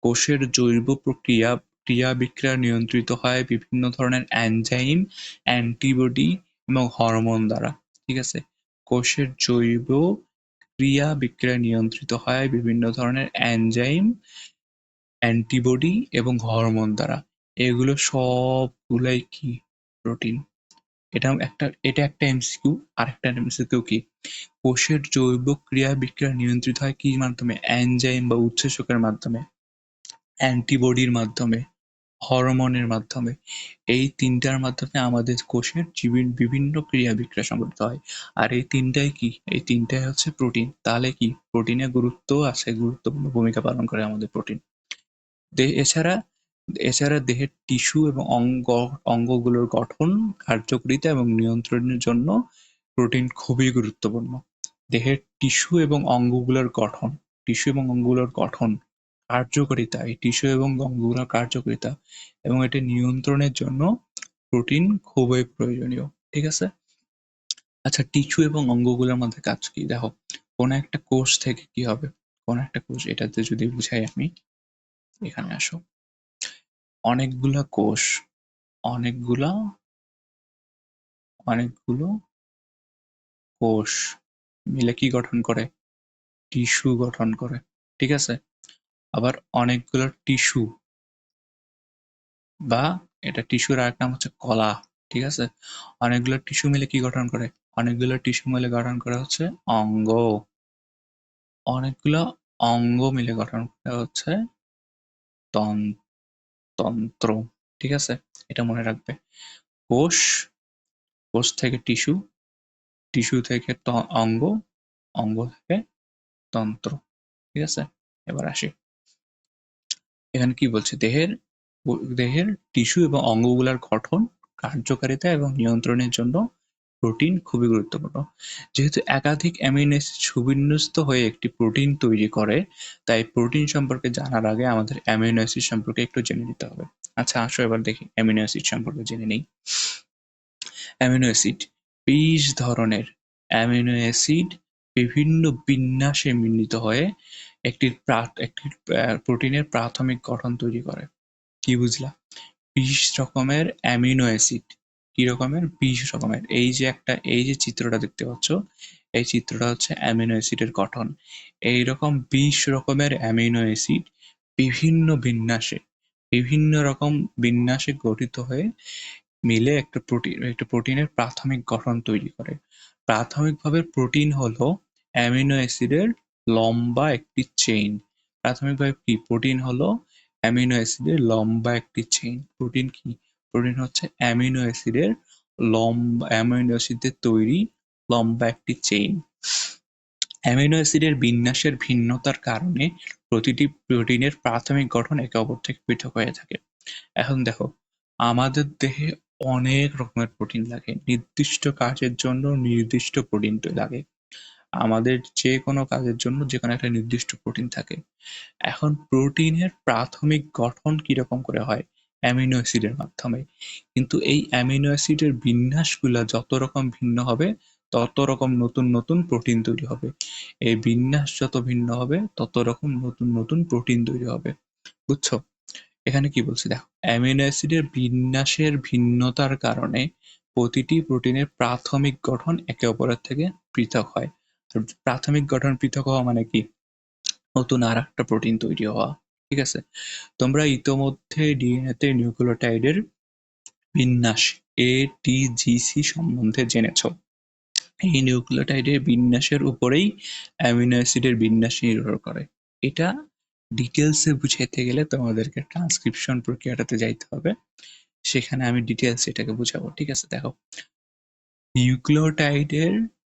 কোষের জৈব ক্রিয়া-বিক্রিয়া নিয়ন্ত্রিত হয় বিভিন্ন ধরনের এনজাইম, অ্যান্টিবডি এবং হরমোন দ্বারা। ঠিক আছে? কোষের জৈব ক্রিয়া-বিক্রিয়া নিয়ন্ত্রিত হয় বিভিন্ন ধরনের এনজাইম, অ্যান্টিবডি এবং হরমোন দ্বারা। এগুলো সবগুলাই কি? প্রোটিন। এটা একটা এমসিকিউ। আরেকটা এমসিকিউ কি? কোষের জৈব ক্রিয়া-বিক্রিয়া নিয়ন্ত্রিত হয় কি মাধ্যমে? এনজাইম বা উৎসেচকের মাধ্যমে, অ্যান্টিবডির মাধ্যমে, হরমোনের মাধ্যমে। এই তিনটার মাধ্যমে আমাদের কোষের বিভিন্ন ক্রিয়া-বিক্রিয়া সংঘটিত হয়। আর এই তিনটাই কি? এই তিনটাই হচ্ছে প্রোটিন। তাহলে কি? প্রোটিনের গুরুত্বও আছে, গুরুত্বপূর্ণ ভূমিকা পালন করে আমাদের প্রোটিন। এছাড়া এছাড়া দেহের টিস্যু এবং অঙ্গগুলোর গঠন, কার্যকারিতা এবং নিয়ন্ত্রণের জন্য প্রোটিন খুবই গুরুত্বপূর্ণ। দেহের টিস্যু এবং অঙ্গগুলোর গঠন, কার্যকারিতা, এই টিস্যু এবং অঙ্গগুলোর কার্যকারিতা এবং এটি নিয়ন্ত্রণের জন্য প্রোটিন খুবই প্রয়োজনীয়। ঠিক আছে? আচ্ছা, টিস্যু এবং অঙ্গগুলোর মধ্যে কাজ কি? দেখো, কোন একটা কোষ থেকে কি হবে? কোন একটা কোষ, এটাতে যদি বুঝাই আমি, এখানে আসো। অনেকগুলা কোষ, অনেকগুলা অনেকগুলো কোষ মিলে কি গঠন করে? টিস্যু গঠন করে। ঠিক আছে? আবার অনেকগুলো টিস্যু বা এটা টিস্যুর আরেক নাম হচ্ছে কলা। ঠিক আছে? অনেকগুলো টিস্যু মিলে কি গঠন করে? অনেকগুলো টিস্যু মিলে গঠন করে হচ্ছে অঙ্গ। অনেকগুলো অঙ্গ মিলে গঠন করে হচ্ছে তন্ত্র। ঠিক আছে? এটা মনে রাখবে। কোষ, কোষ থেকে টিস্যু, টিস্যু থেকে অঙ্গ, অঙ্গ থেকে তন্ত্র। ঠিক আছে? এবার আসি। এখানে কি বলছে? দেহের টিস্যু এবং অঙ্গগুলোর গঠন, কার্যকারিতা এবং নিয়ন্ত্রণের জন্য প্রোটিন খুবই গুরুত্বপূর্ণ। যেহেতু একাধিক অ্যামিনো অ্যাসিড সুবিন্যস্ত হয়ে একটি প্রোটিন তৈরি করে, তাই প্রোটিন সম্পর্কে জানার আগে আমাদের অ্যামিনো অ্যাসিড সম্পর্কে একটু জেনে নিতে হবে। আচ্ছা, আসো এবার দেখি অ্যামিনো অ্যাসিড সম্পর্কে জেনে নেই। অ্যামিনো অ্যাসিড 20 ধরনের অ্যামিনো অ্যাসিড বিভিন্ন বিন্যাসে মিলিত হয়ে একটি প্রোটিনের প্রাথমিক গঠন তৈরি করে। কি বুঝলা? 20 রকমের অ্যামিনো অ্যাসিড। কি রকমের? 20 রকমের। এই যে চিত্রটা দেখতে পাচ্ছ, এই চিত্রটা হচ্ছে অ্যামিনো অ্যাসিডের গঠন। এইরকম 20 রকমের অ্যামিনো অ্যাসিড বিভিন্ন বিন্যাসে, বিভিন্ন রকম বিন্যাসে গঠিত হয়ে মিলে একটা প্রোটিনের প্রাথমিক গঠন তৈরি করে। প্রাথমিকভাবে প্রোটিন হলো অ্যামিনো অ্যাসিডের লম্বা একটি চেইন। প্রাথমিকভাবে কি? প্রোটিন হলো অ্যামিনো অ্যাসিডের লম্বা একটি চেইন। প্রোটিন কি? প্রোটিন হচ্ছে অ্যামিনো অ্যাসিডের তৈরি লম্বা একটি চেইন। অ্যামিনো অ্যাসিডের বিন্যাসের ভিন্নতার কারণে প্রতিটি প্রোটিনের প্রাথমিক গঠন একে অপর থেকে পৃথক হয়ে থাকে। এখন দেখো, আমাদের দেহে অনেক রকমের প্রোটিন লাগে। নির্দিষ্ট কাজের জন্য নির্দিষ্ট প্রোটিন লাগে। আমাদের যে কোনো কাজের জন্য যেকোনো একটা নির্দিষ্ট প্রোটিন থাকে। এখন প্রোটিনের প্রাথমিক গঠন কিরকম করে হয়? অ্যামিনো অ্যাসিডের মাধ্যমে। কিন্তু এই অ্যামিনো অ্যাসিডের বিন্যাসগুলা যত রকম ভিন্ন হবে, তত রকম নতুন নতুন প্রোটিন তৈরি হবে। এই বিন্যাস যত ভিন্ন হবে, তত রকম নতুন নতুন প্রোটিন তৈরি হবে। বুঝছো? এখানে কি বলছে দেখো, অ্যামিনো অ্যাসিডের বিন্যাসের ভিন্নতার কারণে প্রতিটি প্রোটিনের প্রাথমিক গঠন একে অপরের থেকে পৃথক হয়। আর প্রাথমিক গঠন পৃথক হওয়া মানে কি? নতুন আর একটা প্রোটিন তৈরি হওয়া। ঠিক আছে? তোমরা ইতোমধ্যে ডিএনএ তে নিউক্লিওটাইডের বিন্যাস এটিজিসি সম্বন্ধে জেনেছ। এই নিউক্লিওটাইডের বিন্যাসের উপরেই অ্যামিনো অ্যাসিডের বিন্যাস নির্ভর করে। এটা ডিটেলসে বুঝাইতে গেলে তোমাদেরকে ট্রান্সক্রিপশন প্রক্রিয়াটাতে যাইতে হবে। সেখানে আমি ডিটেলস এটাকে বুঝাবো। ঠিক আছে? দেখো, নিউক্লিওটাইডের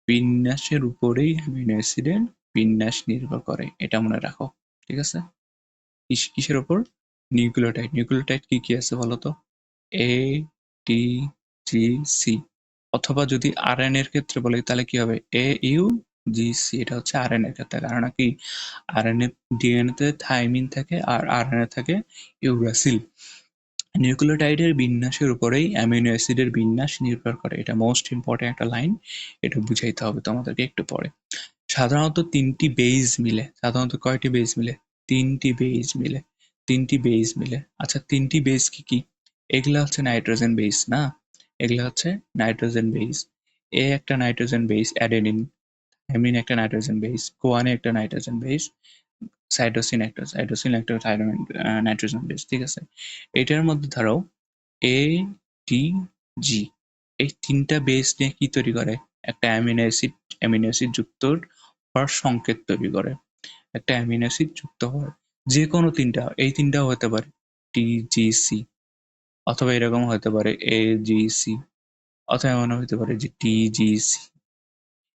বিন্যাসের উপরেই অ্যামিনো অ্যাসিডের বিন্যাস নির্ভর করে। এটা মনে রাখো। ঠিক আছে? কিসের উপর? নিউক্লিওটাইড। নিউক্লিওটাইড কি কি আছে বলো তো? এ, টি, জি, সি। অথবা যদি আরএনএ এর ক্ষেত্রে বলি তাহলে কি হবে? এ, ইউ, জি, সি। এটা হচ্ছে আরএনএ এর ক্ষেত্রে। কারণ কি? আরএনএ ডিএনএ তে থাইমিন থাকে আর আরএনএ থাকে ইউরাসিল। নিউক্লিওটাইডের বিন্যাসের উপরেই অ্যামিনো অ্যাসিডের বিন্যাস নির্ভর করে। এটা মোস্ট ইম্পর্টেন্ট একটা লাইন, এটা বুঝাইতে হবে তোমাদেরকে একটু পরে। সাধারণত তিনটি বেজ মিলে, সাধারণত কয়টি বেজ মিলে? তিনটি বেজ মিলে, তিনটি বেজ মিলে। আচ্ছা, তিনটি বেজ কি কি? এগুলা হচ্ছে নাইট্রোজেন বেস না, এগুলা হচ্ছে নাইট্রোজেন বেস। এ একটা নাইট্রোজেন বেস অ্যাডেনিন, থাইমিন একটা নাইট্রোজেন বেস, কোয়ানে একটা নাইট্রোজেন বেস, সাইটোসিন একটা নাইট্রোজেন বেস, ঠিক আছে? এটার মধ্যে ধরো এ, টি, জি, এই তিনটা বেস নিয়ে কি তৈরি করে? একটা অ্যামিনো অ্যাসিড যুক্ত হওয়ার সংকেত তৈরি করে। একটা অ্যামিনো অ্যাসিড যুক্ত হওয়ার যে কোনো তিনটা, এই তিনটাও হতে পারে টিজিসি, অথবা এরকম হতে পারে এজিসি, অথবা এমন হতে পারে যে টিজিসি।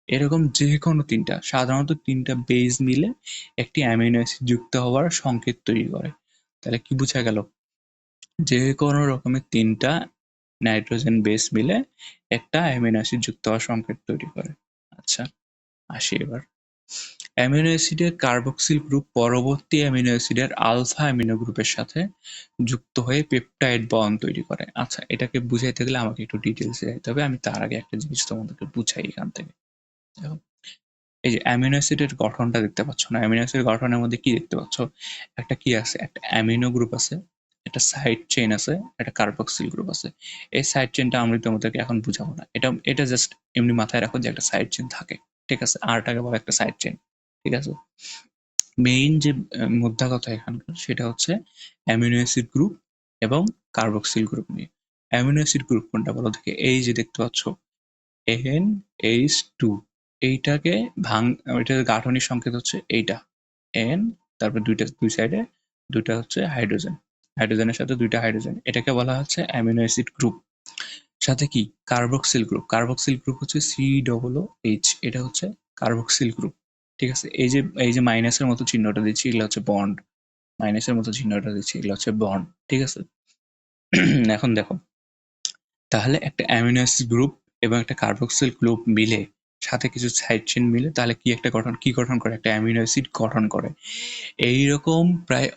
এরকম যে কোনো তিনটা, সাধারণত তিনটা বেস মিলে একটি অ্যামিনো অ্যাসিড যুক্ত হওয়ার সংকেত তৈরি করে। তাহলে কি বোঝা গেল? যে কোনো রকমের তিনটা নাইট্রোজেন বেস মিলে একটা অ্যামিনো অ্যাসিড যুক্ত হওয়ার সংকেত তৈরি করে। আচ্ছা, আসি এবার। অ্যামিনো অ্যাসিডের কার্বক্সিল গ্রুপ পরবর্তী অ্যামিনো অ্যাসিডের আলফা অ্যামিনো গ্রুপের সাথে যুক্ত হয়ে পেপটাইড বন্ড তৈরি করে। আচ্ছা, এটাকে বুঝাইতে গেলে আমাকে একটু ডিটেলসে যাইতে হবে। আমি তার আগে একটা জিনিস তোমাদেরকে বুঝাই এখান থেকে। দেখো, এই যে অ্যামিনো অ্যাসিডের গঠনটা দেখতে পাচ্ছ না? অ্যামিনো অ্যাসিডের গঠনের মধ্যে কি দেখতে পাচ্ছ? একটা কি আছে? একটা অ্যামিনো গ্রুপ আছে, একটা সাইড চেইন আছে, একটা কার্বক্সিল গ্রুপ আছে। এই সাইড চেইনটা আমি তোমাদেরকে এখন বুঝাবো না, এটা এটা জাস্ট এমনি মাথায় রাখো যে একটা সাইড চেইন থাকে, ঠিক আছে? আরটাকে বলে একটা সাইড চেইন, ঠিক আছে? মেইন যে মুদ্রা কথা এখানকার সেটা হচ্ছে অ্যামিনো অ্যাসিড গ্রুপ এবং কার্বক্সিল গ্রুপ নিয়ে। অ্যামিনো অ্যাসিড গ্রুপ কোনটা বলো দেখি? এই যে দেখতে পাচ্ছ NH2, এইটাকে এটার গাঠনিক সংকেত হচ্ছে এইটা N, তারপর দুই সাইডে দুইটা হচ্ছে হাইড্রোজেন, হাইড্রোজেনের সাথে দুইটা হাইড্রোজেন, এটাকে বলা হচ্ছে অ্যামিনো অ্যাসিড গ্রুপ। সাথে কি কার্বক্সিল গ্রুপ? কার্বক্সিল গ্রুপ হচ্ছে COOH, এটা হচ্ছে কার্বক্সিল গ্রুপ, ঠিক আছে? এই যে মাইনাসের মতো চিহ্নটা দিচ্ছি এগুলো হচ্ছে বন্ড, মাইনাসের মতো চিহ্নটা দিচ্ছি এগুলো হচ্ছে বন্ড, ঠিক আছে? এখন দেখো, তাহলে একটা অ্যামিনো অ্যাসিড গ্রুপ এবং একটা কার্বক্সিল গ্রুপ মিলে, সাথে কিছু সাইড চেইন মিলে, তাহলে কি একটা গঠন করে? একটা অ্যামিনো অ্যাসিড গঠন করে। এইরকম প্রায়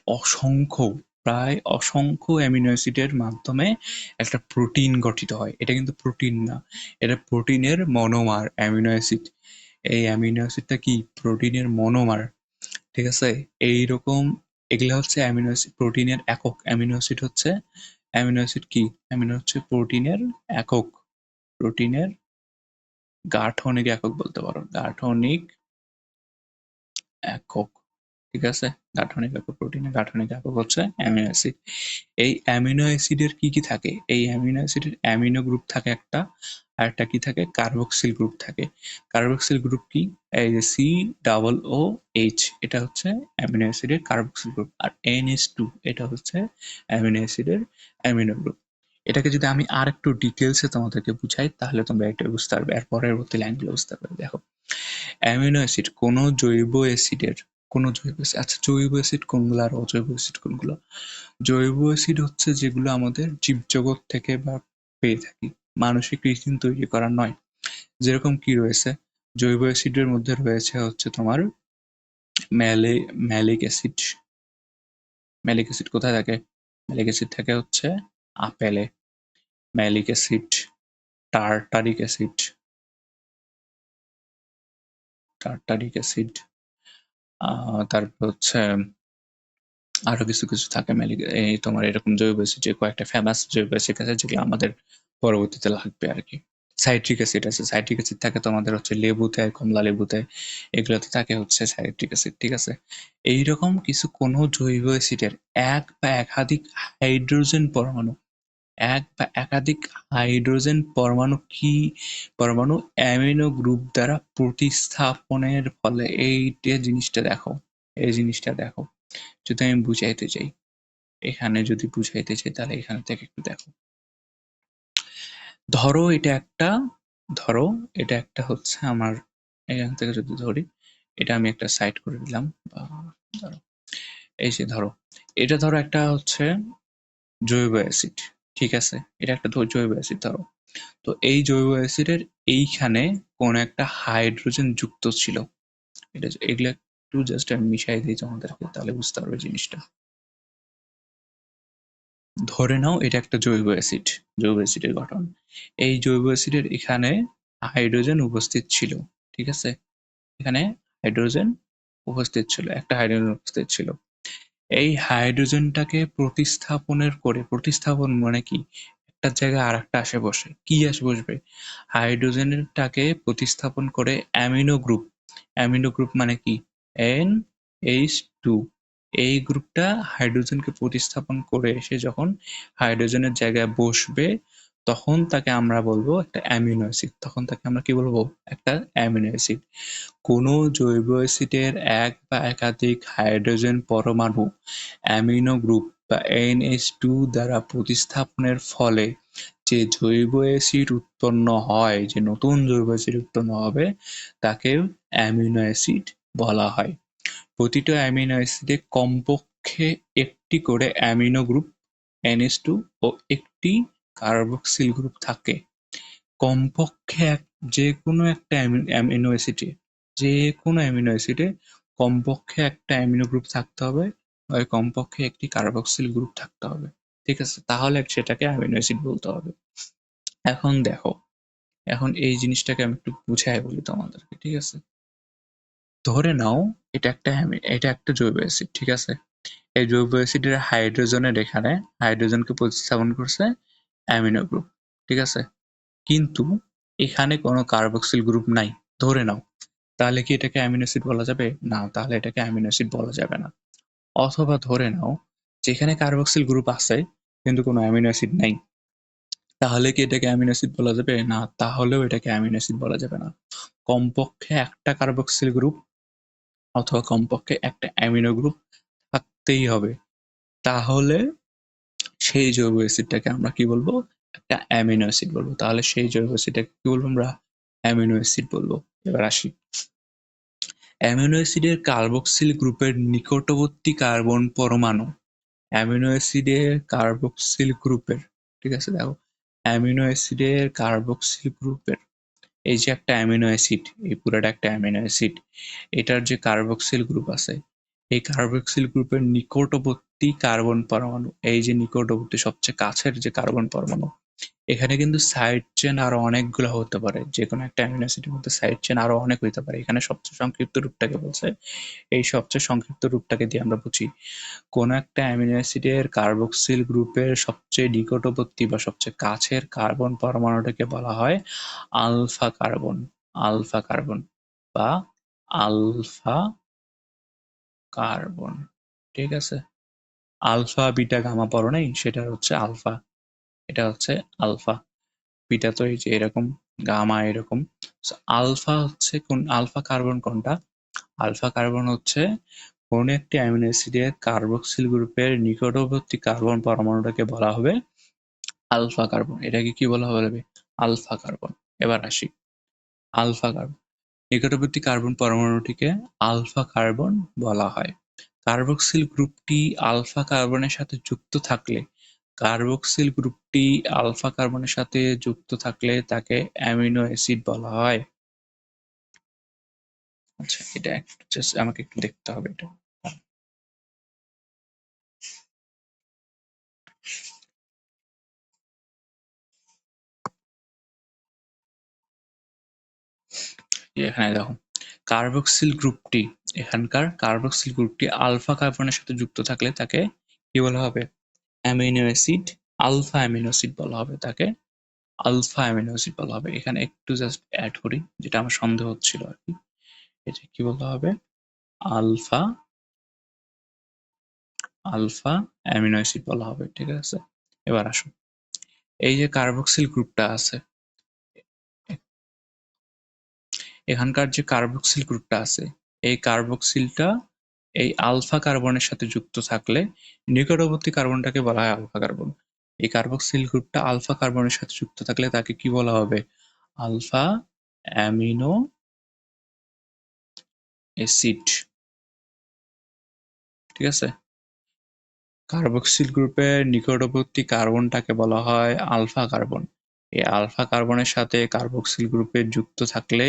অসংখ্য অ্যামিনো অ্যাসিডের মাধ্যমে একটা প্রোটিন গঠিত হয়। এটা কিন্তু প্রোটিন না, এটা প্রোটিনের মনোমার অ্যামিনো অ্যাসিড। এই অ্যামিনো অ্যাসিডটা কি? প্রোটিনের মনোমার, ঠিক আছে? এইরকম এগুলা হচ্ছে অ্যামিনো অ্যাসিড, প্রোটিনের একক। অ্যামিনো অ্যাসিড কি? অ্যামিনো হচ্ছে প্রোটিনের একক, প্রোটিনের গাঠনিক একক বলতে পারো, গাঠনিক একক, ঠিক আছে? গাঠনিক একক, প্রোটিনের গাঠনিক একক হচ্ছে অ্যামিনো অ্যাসিড। এই অ্যামিনো অ্যাসিডের কি কি থাকে? এই অ্যামিনো অ্যাসিডের অ্যামিনো গ্রুপ থাকে একটা, আর একটা কি থাকে? কার্বক্সিল গ্রুপ থাকে। কার্বক্সিল গ্রুপ কি? এই যে COOH, এটা হচ্ছে অ্যামিনো অ্যাসিডের কার্বক্সিল গ্রুপ, আর NH2 এটা হচ্ছে অ্যামিনো অ্যাসিডের অ্যামিনো গ্রুপ। এটাকে যদি আমি আর একটু ডিটেলসে তোমাদেরকে বুঝাই তাহলে তোমরা এটা বুঝতে পারবে, আর পরবর্তী লাইনগুলো বুঝতে পারবে। দেখো, অ্যামিনো অ্যাসিড আচ্ছা, জৈব অ্যাসিড কোনগুলো আর অজৈব অ্যাসিড কোনগুলো? জৈব অ্যাসিড হচ্ছে যেগুলো আমাদের জীবজগৎ থেকে বা পেয়ে থাকি, মানসিক কৃত্রিম তৈরি করা নয়। যেরকম কি রয়েছে? জৈব অ্যাসিডের মধ্যে রয়েছে হচ্ছে তোমার ম্যালিক অ্যাসিড। ম্যালিক অ্যাসিড কোথায় থাকে? ম্যালিক অ্যাসিড থাকে হচ্ছে আপেলে। Malic acid, tartaric acid, tartaric acid, তারপর হচ্ছে আরো কিছু কিছু থাকে ম্যালিক, এই তোমার এরকম জৈব অ্যাসিড, যে কয়েকটা ফেমাস জৈব অ্যাসিড আছে যেগুলো আমাদের পরবর্তীতে লাগবে আর কি। সাইট্রিক অ্যাসিড আছে, সাইট্রিক অ্যাসিড থাকে তোমাদের হচ্ছে লেবুতে, কমলা লেবুতে, এগুলোতে থাকে হচ্ছে সাইট্রিক অ্যাসিড, ঠিক আছে? এইরকম কিছু কোনো জৈব অ্যাসিডের এক বা একাধিক হাইড্রোজেন পরমাণু, এক বা একাধিক হাইড্রোজেন পরমাণু কি পরমাণু অ্যামিনো গ্রুপ দ্বারা প্রতিস্থাপনের ফলে, এই জিনিসটা দেখো, যদি আমি বুঝাইতে চাই, এখানে যদি বুঝাইতে চাই তাহলে এখান থেকে একটু দেখো। ধরো এটা একটা ধরো এটা একটা হচ্ছে আমার, এখান থেকে যদি ধরি, এটা আমি একটা সাইড করে দিলাম, বা ধরো এই যে ধরো, এটা ধরো একটা হচ্ছে জৈব অ্যাসিড, ঠিক আছে? এটা একটা জৈব অ্যাসিড ধরো। তো এই জৈব অ্যাসিডের এইখানে কোন একটা হাইড্রোজেন যুক্ত ছিল। এগুলা একটু জাস্ট আমি মিশাই দিই তোমাদেরকে, তাহলে বুঝতে পারবে জিনিসটা। ধরে নাও এটা একটা জৈব অ্যাসিড, জৈব অ্যাসিডের গঠন। এই জৈব অ্যাসিডের এখানে হাইড্রোজেন উপস্থিত ছিল, ঠিক আছে? এখানে হাইড্রোজেন উপস্থিত ছিল, একটা হাইড্রোজেন উপস্থিত ছিল। এই হাইড্রোজেনটাকে প্রতিস্থাপন মানে কি? একটা জায়গায় আরেকটা আসে বসে। কি আসে বসবে? হাইড্রোজেনটাকে প্রতিস্থাপন করে অ্যামিনো গ্রুপ। অ্যামিনো গ্রুপ মানে কি? NH2। এই গ্রুপটা হাইড্রোজেনকে প্রতিস্থাপন করে এসে যখন হাইড্রোজেনের জায়গায় বসবে, তখন তাকে আমরা বলবো একটা অ্যামিনো অ্যাসিড। তখন তাকে আমরা কি বলবো? একটা অ্যামিনো অ্যাসিড। কোনো জৈব অ্যাসিডের এক বা একাধিক হাইড্রোজেন পরমাণু অ্যামিনো গ্রুপ বা NH2 দ্বারা প্রতিস্থাপনের ফলে যে জৈব অ্যাসিড উৎপন্ন হয়, যে নতুন জৈব অ্যাসিড উৎপন্ন হবে, তাকে অ্যামিনো অ্যাসিড বলা হয়। প্রতিটা অ্যামিনো অ্যাসিডে কমপক্ষে একটি করে অ্যামিনো গ্রুপ NH2 ও একটি কার্বক্সিল গ্রুপ থাকে। কমপক্ষে যেকোনো একটা অ্যামিনো অ্যাসিডে, যেকোনো অ্যামিনো অ্যাসিডে কমপক্ষে একটা অ্যামিনো গ্রুপ থাকতে হবে, আর কমপক্ষে একটি কার্বক্সিল গ্রুপ থাকতে হবে। ঠিক আছে? তাহলে সেটাকে অ্যামিনো অ্যাসিড বলতে হবে। এখন দেখো, এখন এই জিনিসটাকে আমি একটু বুঝাই বলি তোমাদেরকে, ঠিক আছে? ধরে নাও এটা একটা জৈব অ্যাসিড, ঠিক আছে? এই জৈব অ্যাসিডের হাইড্রোজেনের এখানে হাইড্রোজেনকে প্রতিস্থাপন করছে অ্যামিনো গ্রুপ, ঠিক আছে? কিন্তু এখানে কোনো কার্বক্সিল গ্রুপ নাই, ধরে নাও। তাহলে কি এটাকে অ্যামিনো অ্যাসিড বলা যাবে? না, তাহলে এটাকে অ্যামিনো অ্যাসিড বলা যাবে না। অথবা ধরে নাও যেখানে কার্বক্সিল গ্রুপ আছে কিন্তু কোনো অ্যামিনো অ্যাসিড নাই, তাহলে কি এটাকে অ্যামিনো অ্যাসিড বলা যাবে? না, তাহলেও এটাকে অ্যামিনো অ্যাসিড বলা যাবে না। কমপক্ষে একটা কার্বক্সিল গ্রুপ অথবা কমপক্ষে একটা অ্যামিনো গ্রুপ থাকতেই হবে। তাহলে সেই জৈব অ্যাসিডটাকে আমরা কি বলবো? একটা অ্যামিনো অ্যাসিড বলবো। তাহলে সেই জৈব অ্যাসিডটাকে কি বলবো আমরা? অ্যামিনো অ্যাসিড বলবো। এবার আসি, অ্যামিনো অ্যাসিডের কার্বক্সিল গ্রুপের নিকটবর্তী কার্বন পরমাণু, অ্যামিনো অ্যাসিডের কার্বক্সিল গ্রুপের, ঠিক আছে? দেখো, অ্যামিনো অ্যাসিডের কার্বক্সিল গ্রুপের, এই যে একটা অ্যামিনো অ্যাসিড, এই পুরাটা একটা অ্যামিনো অ্যাসিড, এটার যে কার্বক্সিল গ্রুপ আছে, এই কার্বক্সিল গ্রুপের নিকটবর্তী কার্বন পরমাণু, এই যে নিকটবর্তী সবচেয়ে কাছের যে কার্বন পরমাণু, এখানে কিন্তু সাইড চেন আরো অনেকগুলো হতে পারে। যে কোনো একটা অ্যামিনো অ্যাসিডের মধ্যে সাইড চেন আরো অনেক হইতে পারে। এখানে সবচেয়ে সংক্ষিপ্ত রূপটাকে বলছে। এই সবচেয়ে সংক্ষিপ্ত রূপটাকে দিয়ে আমরা বুঝি কোন একটা অ্যামিনো অ্যাসিডের কার্বক্সিল গ্রুপের সবচেয়ে নিকটবর্তী বা সবচেয়ে কাছের কার্বন পরমাণুটাকে বলা হয় আলফা কার্বন। আলফা কার্বন বা আলফা কার্বন, ঠিক আছে? আলফা বিটা গামা পড়ো নাই, সেটা হচ্ছে আলফা। এটা হচ্ছে আলফা। বিটা তো এই যে এরকম, গামা এরকম। আলফা হচ্ছে কোন? আলফা কার্বন কোনটা? আলফা কার্বন হচ্ছে কোন একটি অ্যামিনো অ্যাসিডের কার্বক্সিল গ্রুপের নিকটবর্তী কার্বন পরমাণুটাকে বলা হবে আলফা কার্বন। এটাকে কি বলা হবে? Alpha carbon. এবার আসি, আলফা কার্বন, নিকটবর্তী কার্বন পরমাণুটিকে আলফা কার্বন বলা হয়। কার্বক্সিল গ্রুপটি আলফা কার্বনের সাথে যুক্ত থাকলে, কার্বক্সিল গ্রুপটি আলফা কার্বনের সাথে যুক্ত থাকলে তাকে অ্যামিনো অ্যাসিড বলা হয়। আচ্ছা, এটা একটু জাস্ট আমাকে একটু দেখতে হবে এটা। এখানে দেখো, কার্বক্সিল গ্রুপটি, এখানকার কার্বক্সিল গ্রুপটি আলফা কার্বনের সাথে যুক্ত থাকলে তাকে কি বলা হবে? Amino acid, alpha amino acid বলা হবে তাকে। আলফা অ্যামিনো অ্যাসিড বলা হবে। এখানে একটু জাস্ট অ্যাড করি, যেটা আমার সন্দেহ হচ্ছিল আর কি। এটা কি বলা হবে? আলফা, আলফা অ্যামিনো অ্যাসিড বলা হবে, ঠিক আছে? এবার আসো, এই যে কার্বক্সিল গ্রুপটা আছে, এখানকার যে কার্বক্সিল গ্রুপটা আছে, এই কার্বক্সিলটা এই আলফা কার্বনের সাথে যুক্ত থাকলে নিকটবর্তী কার্বনটাকে বলা হয় আলফা কার্বন। এই কার্বক্সিল গ্রুপটা আলফা কার্বনের সাথে যুক্ত থাকলে তাকে কি বলা হবে? আলফা অ্যামিনো অ্যাসিড, ঠিক আছে? কার্বক্সিল গ্রুপের নিকটবর্তী কার্বনটাকে বলা হয় আলফা কার্বন। এই আলফা কার্বনের সাথে কার্বক্সিল গ্রুপের যুক্ত থাকলে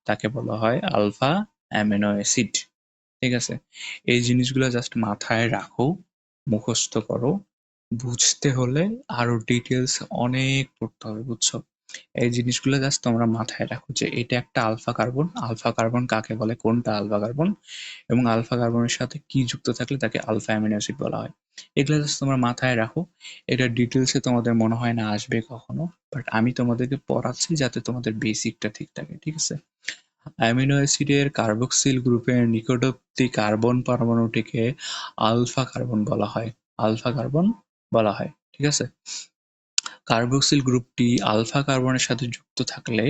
তাকে বলা হয় আলফা অ্যামিনো অ্যাসিড, ঠিক আছে? এই জিনিসগুলো জাস্ট মাথায় রাখো, মুখস্থ করো, বুঝতে হলে আরো ডিটেলস অনেক পড়তে হবে, বুঝছো? এই জিনিসগুলো জাস্ট তোমরা মাথায় রাখো যে এটা একটা আলফা কার্বন। আলফা কার্বন কাকে বলে, কোনটা আলফা কার্বন, এবং আলফা কার্বনের সাথে কি যুক্ত থাকলে তাকে আলফা অ্যামিনো অ্যাসিড বলা হয়। এগুলো জাস্ট তোমরা মাথায় রাখো। এটা ডিটেলসে তোমাদের মনে হয় না আসবে কখনো, বাট আমি তোমাদেরকে পড়াচ্ছি যাতে তোমাদের বেসিকটা ঠিক থাকে, ঠিক আছে? অ্যামিনো অ্যাসিডের কার্বক্সিল গ্রুপের নিকটবর্তী কার্বন পরমাণুটিকে আলফা কার্বন বলা হয়। আলফা কার্বন বলা হয়, ঠিক আছে? কার্বক্সিল গ্রুপটি আলফা কার্বনের সাথে যুক্ত থাকলে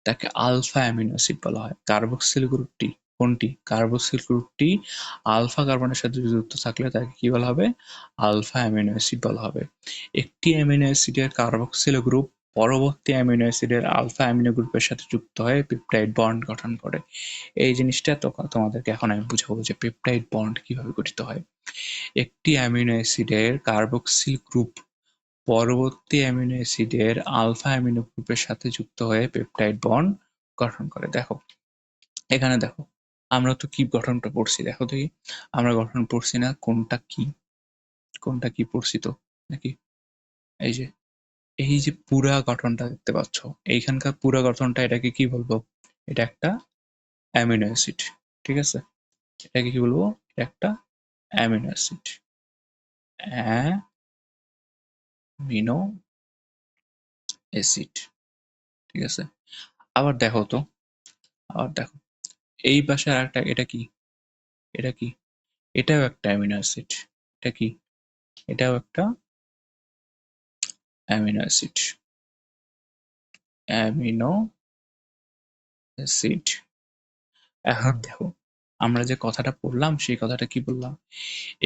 তাকে আলফা অ্যামিনো অ্যাসিড বলা হয়। কার্বক্সিল গ্রুপটি কোনটি? কার্বক্সিল গ্রুপটি আলফা কার্বনের সাথে যুক্ত থাকলে তাকে কি বলা হবে? আলফা অ্যামিনো অ্যাসিড বলা হবে। একটি অ্যামিনো অ্যাসিডের কার্বক্সিল গ্রুপ পরবর্তী অ্যামিনো অ্যাসিডের আলফা অ্যামিনো গ্রুপের সাথে যুক্ত হয়ে পেপটাইড বন্ড গঠন করে। এই জিনিসটা তোমাদেরকে এখন আমি বুঝাবো যে পেপটাইড বন্ড কিভাবে গঠিত হয়। একটি অ্যামিনো অ্যাসিডের কার্বক্সিল গ্রুপ পরবর্তী অ্যামিনো অ্যাসিডের আলফা অ্যামিনো গ্রুপের সাথে যুক্ত হয়ে পেপটাইড বন্ড গঠন করে। দেখো, এখানে দেখো, আমরা তো কি গঠনটা পড়ছি, দেখো দেখি। আমরা গঠন পড়ছি না, কোনটা কি, কোনটা কি পড়ছি তো নাকি? এই যে, এই যে পুরা গঠনটা দেখতে পাচ্ছ, এইখানকার পুরা গঠনটা, এটাকে কি বলবো? এটা একটা অ্যামিনো অ্যাসিড, ঠিক আছে? এটাকে কি বলবো? এটা একটা অ্যামিনো অ্যাসিড, অ্যামিনো অ্যাসিড, ঠিক আছে? আবার দেখো তো, আবার দেখো, এই পাশে আর একটা, এটা কি? এটা কি? এটাও একটা অ্যামিনো অ্যাসিড। এটা কি? এটাও একটা অ্যামিনো অ্যাসিড, অ্যামিনো অ্যাসিড। এখন দেখো, আমরা যে কথাটা পড়লাম সেই কথাটা কি বললাম?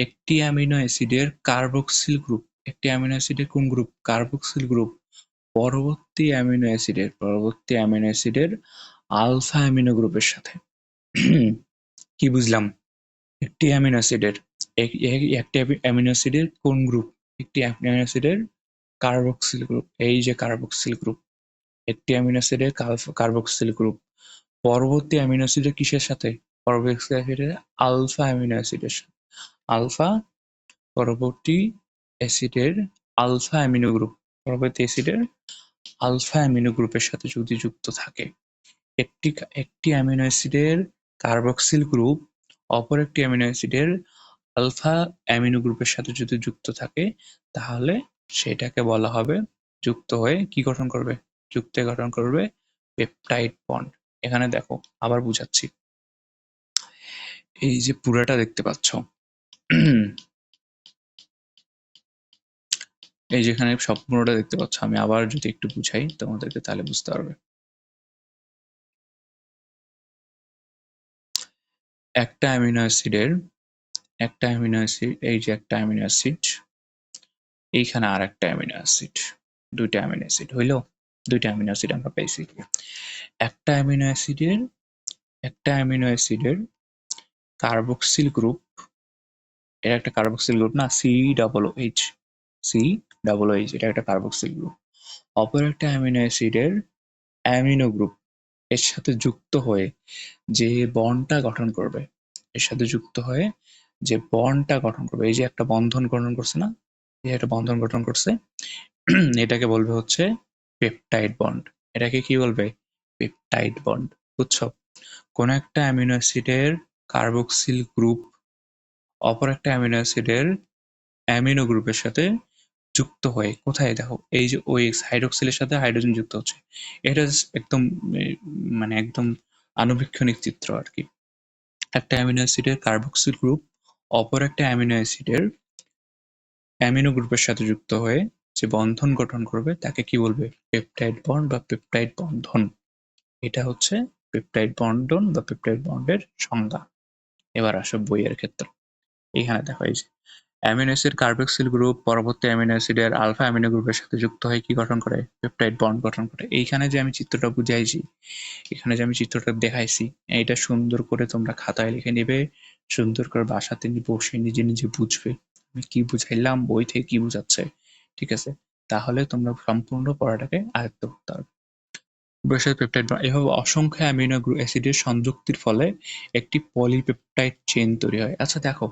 একটি অ্যামিনো অ্যাসিডের কার্বক্সিল গ্রুপ, একটি অ্যামিনো অ্যাসিডের কোন গ্রুপ? কার্বক্সিল গ্রুপ পরবর্তী অ্যামিনো অ্যাসিডের আলফা অ্যামিনো গ্রুপের সাথে কি বুঝলাম? একটি অ্যামিনো অ্যাসিডের একটি অ্যামিনো অ্যাসিডের কোন গ্রুপ? একটি অ্যামিনো অ্যাসিডের কার্বক্সিল গ্রুপ, এই যে কার্বক্সিল গ্রুপ, একটি অ্যামিনো অ্যাসিডের কার্বক্সিল গ্রুপ পরবর্তী অ্যামিনো অ্যাসিডের কিসের সাথে? পরবর্তী অ্যাসিডের আলফা অ্যামিনো অ্যাসিডের সাথে। আলফা পরবর্তী অ্যাসিডের আলফা অ্যামিনো গ্রুপ, পরবর্তী অ্যাসিডের আলফা অ্যামিনো গ্রুপের সাথে যদি যুক্ত থাকে, একটি একটি অ্যামিনো অ্যাসিডের কার্বক্সিল গ্রুপ অপর একটি অ্যামিনো অ্যাসিডের আলফা অ্যামিনো গ্রুপের সাথে যদি যুক্ত থাকে, তাহলে সেটাকে বলা হবে, যুক্ত হয়ে কি গঠন করবে? যুক্ত হয়ে গঠন করবে পেপটাইড বন্ড। এখানে দেখো, আবার বুঝাচ্ছি। এই যে পুরাটা দেখতে পাচ্ছ, এই যেখানে সম্পূর্ণটা দেখতে পাচ্ছ, আমি আবার যদি একটু বুঝাই তোমাদেরকে তাহলে বুঝতে পারবে। একটা অ্যামিনো অ্যাসিডের, একটা অ্যামিনো অ্যাসিড, এই যে একটা অ্যামিনো অ্যাসিড, এইখানে আর একটা অ্যামিনো অ্যাসিড, দুইটা অ্যামিনো অ্যাসিড হইলো, দুইটা অ্যামিনো অ্যাসিড আমরা পাইছি। একটা অ্যামিনো অ্যাসিডের, একটা অ্যামিনো অ্যাসিডের কার্বক্সিল গ্রুপ, এটা একটা কার্বক্সিল গ্রুপ না, C double H, C double H, এটা একটা কার্বক্সিল গ্রুপ। অপর একটা অ্যামিনো অ্যাসিডের অ্যামিনো গ্রুপ এর সাথে যুক্ত হয়ে যে বন্ডটা গঠন করবে, এর সাথে যুক্ত হয়ে যে বন্ডটা গঠন করবে, এই যে একটা বন্ধন গঠন করছে না, এই একটা বন্ধন গঠন করছে, এটাকে বলবে হচ্ছে পেপটাইড বন্ড। এটাকে কি বলবে? পেপটাইড বন্ড, বুঝছো? কোন একটা অ্যামিনো অ্যাসিডের কার্বক্সিল গ্রুপ অপর একটা অ্যামিনো অ্যাসিডের অ্যামিনো গ্রুপের সাথে যুক্ত হয়ে, কোথায় দেখো, এই যে ওএক্স হাইড্রোক্সিলের সাথে হাইড্রোজেন যুক্ত হচ্ছে। এটা একদম মানে একদম আণুবীক্ষণিক চিত্র আর কি। একটা অ্যামিনো অ্যাসিডের কার্বক্সিল গ্রুপ অপর একটা অ্যামিনো অ্যাসিডের অ্যামিনো গ্রুপের সাথে যুক্ত হয়ে যে বন্ধন গঠন করবে তাকে কি বলবে? পেপটাইড বন্ড বা পেপটাইড বন্ধন। এটা হচ্ছে পেপটাইড বন্ধন বা পেপটাইড বন্ডের সংজ্ঞা। এবার আসো বইয়ের ক্ষেত্রে। এখানে দেখো, এই যে অ্যামিনো অ্যাসিড কার্বক্সিল গ্রুপ পরবর্তী অ্যামিনো অ্যাসিডের আলফা অ্যামিনো গ্রুপের সাথে যুক্ত হয়ে কি গঠন করে? পেপটাইড বন্ড গঠন করে। এইখানে যে আমি চিত্রটা বুঝাইছি, এখানে যে আমি চিত্রটা দেখাইছি, এটা সুন্দর করে তোমরা খাতায় লিখে নেবে, সুন্দর করে বাসাতে বসে নিজে নিজে বুঝবে আমি কি বুঝাইলাম, বই থেকে কি বুঝাচ্ছে, ঠিক আছে? তাহলে তোমরা সম্পূর্ণ পড়াটাকে আয়ত্ত করতে পারবে। বৈশাখ পেপটাইড এভাবে অসংখ্য অ্যামিনো অ্যাসিডের সংযুক্তির ফলে একটি পলিপেপটাইড চেইন তৈরি হয়। আচ্ছা দেখো,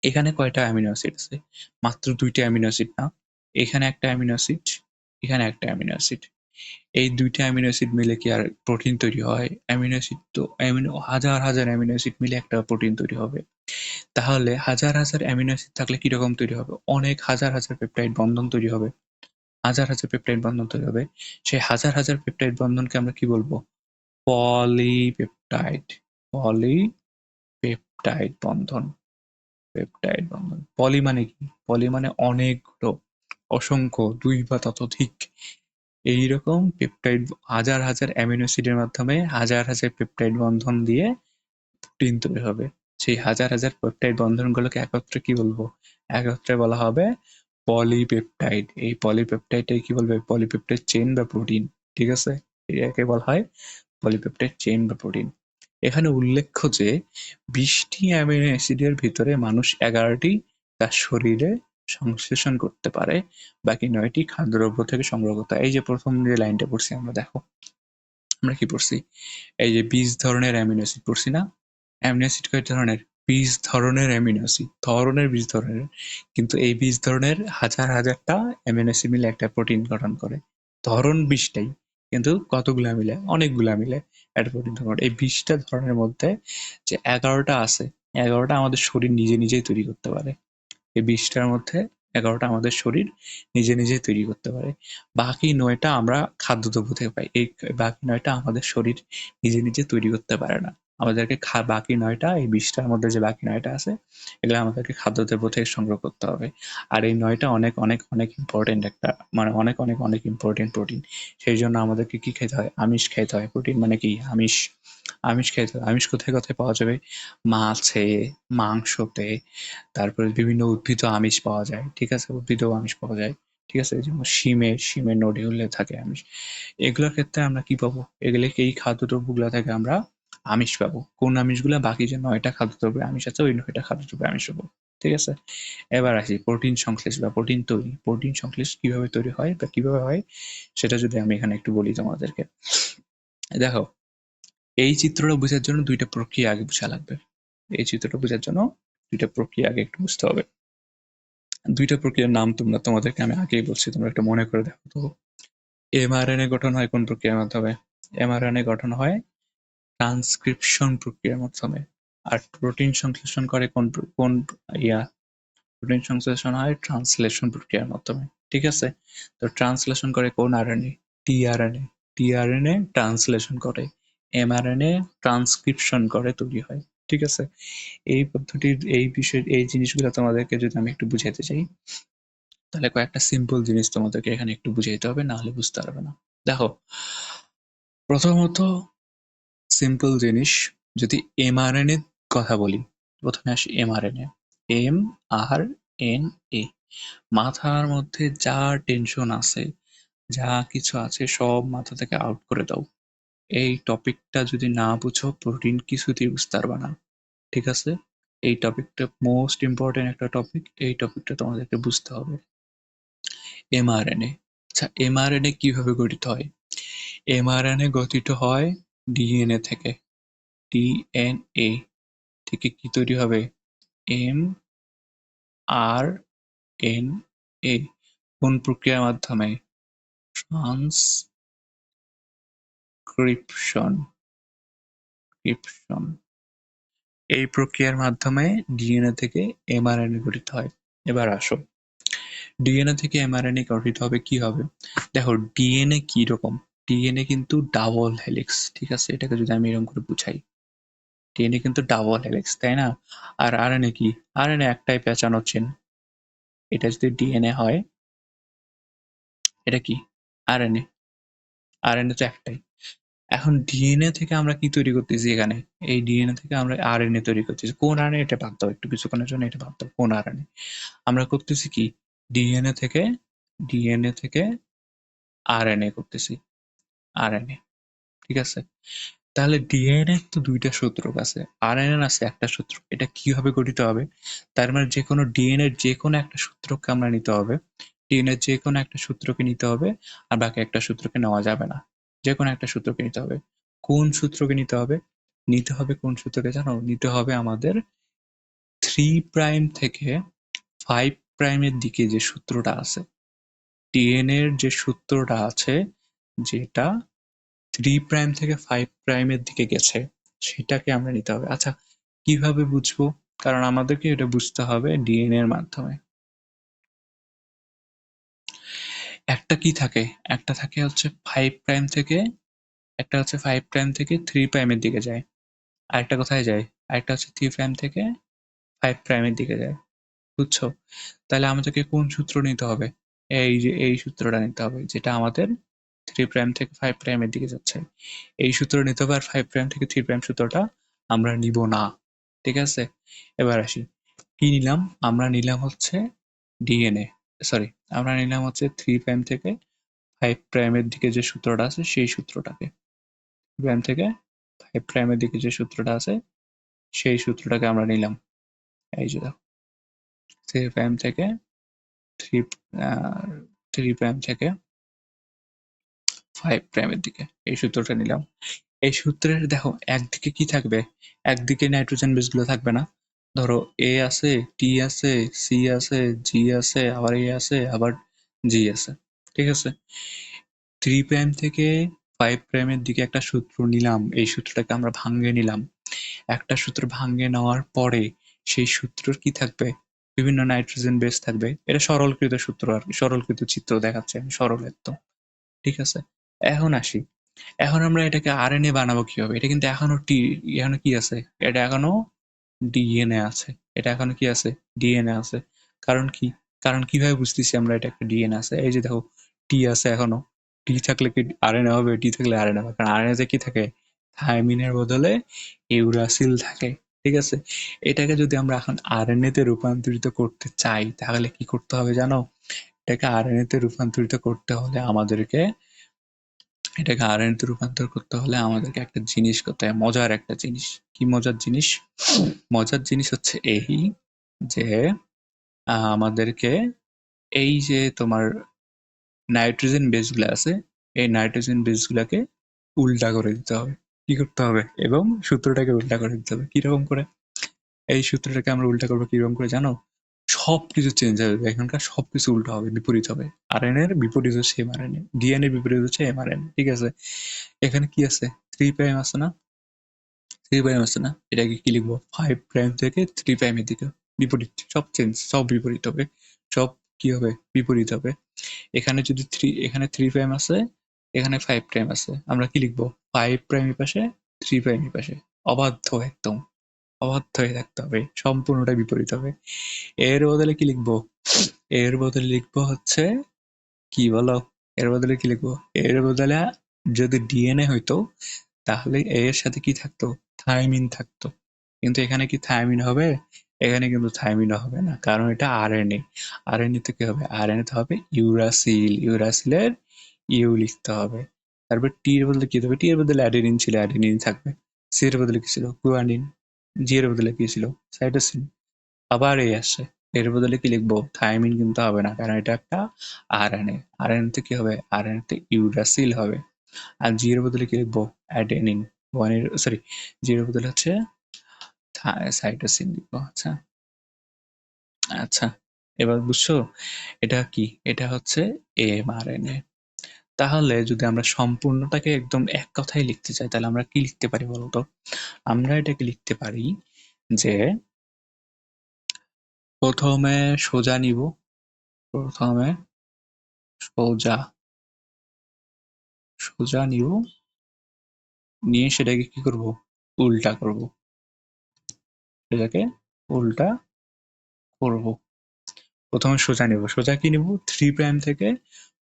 এখানে কয়টা অ্যামিনো অ্যাসিড আছে? মাত্র ২ টা অ্যামিনো অ্যাসিড না? এখানে একটা অ্যামিনো অ্যাসিড, এখানে একটা অ্যামিনো অ্যাসিড। এই ২ টা অ্যামিনো অ্যাসিড মিলে কি আর প্রোটিন তৈরি হয়? অ্যামিনো অ্যাসিড তো হাজার, হাজার অ্যামিনো অ্যাসিড মিলে একটা প্রোটিন তৈরি হবে। তাহলে হাজার, হাজার অ্যামিনো অ্যাসিড থাকলে কিরকম তৈরি হবে? অনেক হাজার, হাজার পেপটাইড বন্ধন তৈরি হবে। হাজার, হাজার পেপটাইড বন্ধন তৈরি হবে। সেই হাজার, হাজার পেপটাইড বন্ধনকে আমরা কি বলবো? পলিপেপটাইড। পলিপেপটাইড বন্ধন। পেপটাইড বন্ধন। পলি মানে কি? পলি মানে অনেকগুলো, অসংখ্য, ২ বা ততোধিক। এইরকম পেপটাইড হাজার, হাজার অ্যামিনো অ্যাসিডের মাধ্যমে হাজার, হাজার পেপটাইড বন্ধন দিয়ে প্রোটিন তৈরি হবে। সেই হাজার, হাজার পেপটাইড বন্ধনগুলোকে একত্রে কি বলবো? একত্রে বলা হবে পলিপেপটাইড। এই পলিপেপটাইডটাই কি বলবে? পলিপেপটাইড চেইন বা প্রোটিন। ঠিক আছে? এটাকে বলা হয় পলিপেপটাইড চেইন বা প্রোটিন। এখানে উল্লেখ্য যে ২০টি অ্যামিনো অ্যাসিডের ভিতরে মানুষ ১১টি তার শরীরে সংশ্লেষণ করতে পারে, বাকি ৯টি খাদ্যদ্রব্য থেকে সংগ্রহ করতে হয়। এই যে প্রথম যে লাইনটা পড়ছি আমরা, দেখো আমরা কি পড়ছি? এই যে ২০ ধরনের অ্যামিনো অ্যাসিড পড়ছি না? অ্যামিনো অ্যাসিড কয় ধরনের? ২০ ধরনের অ্যামিনো অ্যাসিড। ধরনের ২০ ধরনের। কিন্তু এই ২০ ধরনের হাজার হাজারটা অ্যামিনো অ্যাসিড মিলে একটা প্রোটিন গঠন করে। ধরন ২০ টাই। কিন্তু কতগুলা মিলে? অনেকগুলা মিলে একটা প্রোটিন গঠন করে। এই ২০ টা ধরনের মধ্যে যে ১১ টা আছে, ১১ টা আমাদের শরীর নিজে নিজেই তৈরি করতে পারে। এই ২০ টার মধ্যে ১১ টা আমাদের শরীর নিজে নিজেই তৈরি করতে পারে। বাকি ৯ টা আমরা খাদ্যদ্রব্য থেকে পাই। এই বাকি ৯ টা আমাদের শরীর নিজে নিজে তৈরি করতে পারে না। আমাদেরকে বাকি ৯ টা, এই ২০ টার মধ্যে যে বাকি ৯ টা আছে, এগুলো আমাদেরকে খাদ্যদ্রব্য থেকে সংগ্রহ করতে হবে। আর এই ৯ টা অনেক, অনেক, অনেক ইম্পোর্টেন্ট একটা, মানে অনেক, অনেক, অনেক ইম্পোর্টেন্ট প্রোটিন। সেইজন্য আমাদেরকে কি খেতে হয়? আমিষ খাইতে হয়। প্রোটিন মানে কি? আমিষ। আমিষ খাইতে হয়। আমিষ কোথায়, কোথায় পাওয়া যাবে? মাছে, মাংসতে, তারপরে বিভিন্ন উদ্ভিদ আমিষ পাওয়া যায়। ঠিক আছে? উদ্ভিদেও আমিষ পাওয়া যায়। ঠিক আছে? যেমন শিমের নোডিউলে থাকে আমিষ। এগুলোর ক্ষেত্রে আমরা কি পাবো? এই খাদ্যদ্রব্যগুলো থেকে আমরা আমিষ পাবো। কোন আমিষগুলা? বাকি যে ৯ টা খাদ্যদ্রব্যে আমিষ আছে, ওই ৯ টা খাদ্যদ্রব্যে আমিষ পাবো। ঠিক আছে? এবার আসি প্রোটিন সংশ্লেষ বা প্রোটিন তৈরি। প্রোটিন সংশ্লেষ কিভাবে তৈরি হয় বা কিভাবে হয় সেটা যদি আমি এখানে একটু বলি তোমাদেরকে। দেখো, এই চিত্রটা বোঝার জন্য ২ টা প্রক্রিয়া আগে বোঝা লাগবে। এই চিত্রটা বোঝার জন্য ২ টা প্রক্রিয়া আগে একটু বুঝতে হবে। ২ টা প্রক্রিয়ার নাম তোমাদেরকে আমি আগেই বলছি, তোমরা একটু মনে করে দেখো তো। এমআরএনএ গঠন হয় কোন প্রক্রিয়ার মাধ্যমে? এমআরএনএ গঠন হয় ট্রান্সক্রিপশন প্রক্রিয়ার মাধ্যমে। আর প্রোটিন সংশ্লেষণ করে কোন ইয়া প্রোটিন সংশ্লেষণ হয় ট্রান্সলেশন প্রক্রিয়ার মাধ্যমে। ঠিক আছে? তো ট্রান্সলেশন করে কোন আরএনএ? টিআরএনএ। টিআরএনএ ট্রান্সলেশন করে। এমআরএনএ ট্রান্সক্রিপশন করে তৈরি হয়। ঠিক আছে? এই পদ্ধতির এই বিষয়, এই জিনিসগুলো তোমাদেরকে যদি আমি একটু বুঝাইতে চাই, তাহলে কয়েকটা সিম্পল জিনিস তোমাদেরকে এখানে একটু বুঝাইতে হবে, না হলে বুঝতে পারবে না। দেখো, প্রথমত সিম্পল জিনিস, যদি এমআরএনএ কথা বলি, প্রথমে আসি এমআরএনএ। এমআরএনএ। মাথার মধ্যে যা টেনশন আছে, যা কিছু আছে সব মাথা থেকে আউট করে দাও। এই টপিকটা যদি না বুঝো, প্রোটিন কিছুতেই বুঝতে পারবে না। ঠিক আছে? এই টপিকটা মোস্ট ইম্পর্টেন্ট একটা টপিক। এই টপিকটা তোমাদেরকে বুঝতে হবে। এমআরএনএ। আচ্ছা, এমআরএনএ কিভাবে গঠিত হয়? এমআরএনএ গঠিত হয় ডিএনএ থেকে। ডিএনএ থেকে কি তৈরি হবে? M R N A. কোন প্রক্রিয়ার মাধ্যমে? ট্রান্সক্রিপশন। ক্রিপশন। এই প্রক্রিয়ার মাধ্যমে ডিএনএ থেকে এমআরএনএ গঠিত হয়। এবার আসো, ডিএনএ থেকে এমআরএনএ গঠিত হবে কি হবে? দেখো, ডিএনএ কি রকম? ডিএনএ কিন্তু ডাবল হেলিক্স। ঠিক আছে? এটাকে যদি আমি এরকম করে বুঝাই, ডিএনএ কিন্তু ডাবল হেলিক্স, তাই না? আর আরএনএ কি? আরএনএ একটাই পেঁচানো চেন। এটা যদি ডিএনএ হয়, এটা কি? আরএনএ। আরএনএ তো একটাই। এখন ডিএনএ থেকে আমরা কি তৈরি করতেছি এখানে? এই ডিএনএ থেকে আমরা আরএনএ তৈরি করতেছি। কোন আরএনএ? এটা বাদ দাও, একটু কিছুক্ষণের জন্য এটা বাদ দাও। কোন আরএনএ? আমরা করতেছি কি? ডিএনএ থেকে ডিএনএ থেকে আরএনএ করতেছি। আরএনএ। ঠিক আছে? তাহলে ডিএনএ তো ২ টা সূত্রক আছে। আরএনএ আছে একটা সূত্রক। এটা কিভাবে গঠিত হবে? তার মানে যেকোনো ডিএনএ এর যেকোনো একটা সূত্রককে আমরা নিতে হবে। ডিএনএ এর যেকোনো একটা সূত্রকে নিতে হবে, আর বাকি একটা সূত্রকে নেওয়া যাবে না। যেকোনো একটা সূত্রকে নিতে হবে। কোন সূত্রকে নিতে হবে? নিতে হবে কোন সূত্রকে জানো? নিতে হবে আমাদের 3' থেকে 5' দিকে যে সূত্রটা আছে, ডিএনএ এর যে সূত্রটা আছে, যেটা 3' থেকে 5' দিকে গেছে, সেটাকে আমরা নিতে হবে। আচ্ছা, কিভাবে বুঝবো? কারণ আমাদেরকে এটা বুঝতে হবে ডিএনএ এর মাধ্যমে। একটা কি থাকে? একটা থাকে হচ্ছে 5' থেকে, একটা হচ্ছে 5' থেকে 3' এর দিকে যায়। আরেকটা কোথায় যায়? আরেকটা হচ্ছে 3' থেকে 5' এর দিকে যায়। বুঝছো? তাহলে আমাদেরকে কোন সূত্র নিতে হবে? এই যে এই সূত্রটা নিতে হবে, যেটা আমাদের 3' থেকে 5' এর দিকে যাচ্ছে। এই সূত্র নিতে হবে, আর 5' থেকে 3' সূত্রটা আমরা নিব না। ঠিক আছে? এবার আসি। কি নিলাম? আমরা নিলাম হচ্ছে ডিএনএ। সরি, আমরা নিলাম হচ্ছে 3' থেকে 5' এর দিকে যে সূত্রটা আছে সেই সূত্রটাকে। 3' থেকে 5' এর দিকে যে সূত্রটা আছে সেই সূত্রটাকে আমরা নিলাম। এই যে দেখো, 3' থেকে 3 3' থেকে 5' এর দিকে এই সূত্রটা নিলাম। এই সূত্রের দেখো একদিকে কি থাকবে? একদিকে নাইট্রোজেন বেসগুলো থাকবে না? ধরো এ আছে, টি আছে, সি আছে, জি আছে, আবার এ আছে, আবার জি আছে। ঠিক আছে? 3' থেকে 5' এর দিকে একটা সূত্র নিলাম, এই সূত্রটাকে আমরা ভাঙ্গে নিলাম। একটা সূত্র ভাঙ্গে নেওয়ার পরে সেই সূত্রর কি থাকবে? বিভিন্ন নাইট্রোজেন বেস থাকবে। এটা সরলীকৃত সূত্র আর কি, সরলীকৃত চিত্র দেখাচ্ছে আমি, সরল একদম। ঠিক আছে? এখন আসি। এখন আমরা এটাকে আরএনএ বানাবো কিভাবে? এটা কিন্তু এখনো এখনো কি আছে? এটা এখনো ডিএনএ আছে। এটা এখনো কি আছে? ডিএনএ আছে। কারণ কি? কারণ কিভাবে বুঝতেছি আমরা এটা একটা ডিএনএ আছে? এই যে দেখো, টি আছে এখনো। টি থাকলে কি আরএনএ হবে? টি থাকলে আরএনএ হবে। কারণ আরএনএ তে কি থাকে? থাইমিনের বদলে ইউরাসিল থাকে। ঠিক আছে? এটাকে যদি আমরা এখন আরএনএ তে রূপান্তরিত করতে চাই, তাহলে কি করতে হবে জানো? এটাকে আরএনএ তে রূপান্তরিত করতে হলে আমাদেরকে এটাকে আরএনএ তে রূপান্তর করতে হলে আমাদেরকে একটা জিনিস করতে হয়, মজার একটা জিনিস। কি মজার জিনিস? মজার জিনিস হচ্ছে এই যে আমাদেরকে এই যে তোমার নাইট্রোজেন বেসগুলো আছে, এই নাইট্রোজেন বেসগুলোকে উল্টা করে দিতে হবে। কি করতে হবে? এবং সূত্রটাকে উল্টা করে দিতে হবে। কিরকম করে? এই সূত্রটাকে আমরা উল্টা করবো কিরকম করে জানো? সবকিছু চেঞ্জ হয়ে যাবে, এখানকার সবকিছু উল্টো হবে, বিপরীত হবে। আরএনএ এর বিপরীত হচ্ছে এমআরএনএ, ডিএনএ এর বিপরীত হচ্ছে এমআরএনএ। ঠিক আছে? এখানে কি আছে? 3' আছে না? 3' আছে না? এটাকে কি লিখবো? 5' থেকে 3' এর দিকে বিপরীত। সব চেঞ্জ, সব বিপরীত হবে। সব কি হবে? বিপরীত হবে। এখানে যদি এখানে 3' আছে, এখানে 5' আছে, আমরা কি লিখবো? 5' এর পাশে, 3' এর পাশে। অবাধ্য একদম, অবাধ্য হয়ে থাকতে হবে, সম্পূর্ণটা বিপরীত হবে। এর বদলে কি লিখবো? এর বদলে লিখবো হচ্ছে কি বলো? এর বদলে কি লিখবো? এর বদলে যদি ডিএনএ হইতো, তাহলে এর সাথে কি থাকতো? থাইমিন থাকতো। কিন্তু এখানে কি থাইমিন হবে? এখানে কিন্তু থাইমিন হবে না, কারণ এটা আরএনএ। আরএনএ তে কি হবে? আরএনএ তে হবে ইউরাসিল। ইউরাসিলের ইউ লিখতে হবে। তারপর টি এর বদলে কি হবে? টি এর বদলে অ্যাডেনিন ছিল, অ্যাডেনিন থাকবে। সি এর বদলে কি ছিল? গুয়ানিন। জি এর বদলে কি ছিল? সাইটোসিন। আবার এই আসছে, এর বদলে কি লিখবো? থাইমিন কিন্তু হবে না, কারণ এটা একটা আরএনএ। আরএনএ তে কি হবে? আরএনএ তে ইউরাসিল হবে। আর জি এর বদলে কি লিখবো? অ্যাডেনিন। ওয়ানের সরি, জি এর বদলে হচ্ছে সাইটোসিন লিখবো। আচ্ছা, আচ্ছা, এবার বুঝছো এটা কি? এটা হচ্ছে এমআরএনএ। তাহলে যদি আমরা সম্পূর্ণটাকে একদম এক কথায় লিখতে চাই, তাহলে আমরা কি লিখতে পারি বলতো? আমরা এটাকে লিখতে পারি যে প্রথমে সোজা নিব, প্রথমে সোজা সোজা নিব, নিয়ে সেটাকে কি করব? উল্টা করব। সেটাকে উল্টা করব। প্রথমে সোজা নিব। সোজা কি নিব? 3' থেকে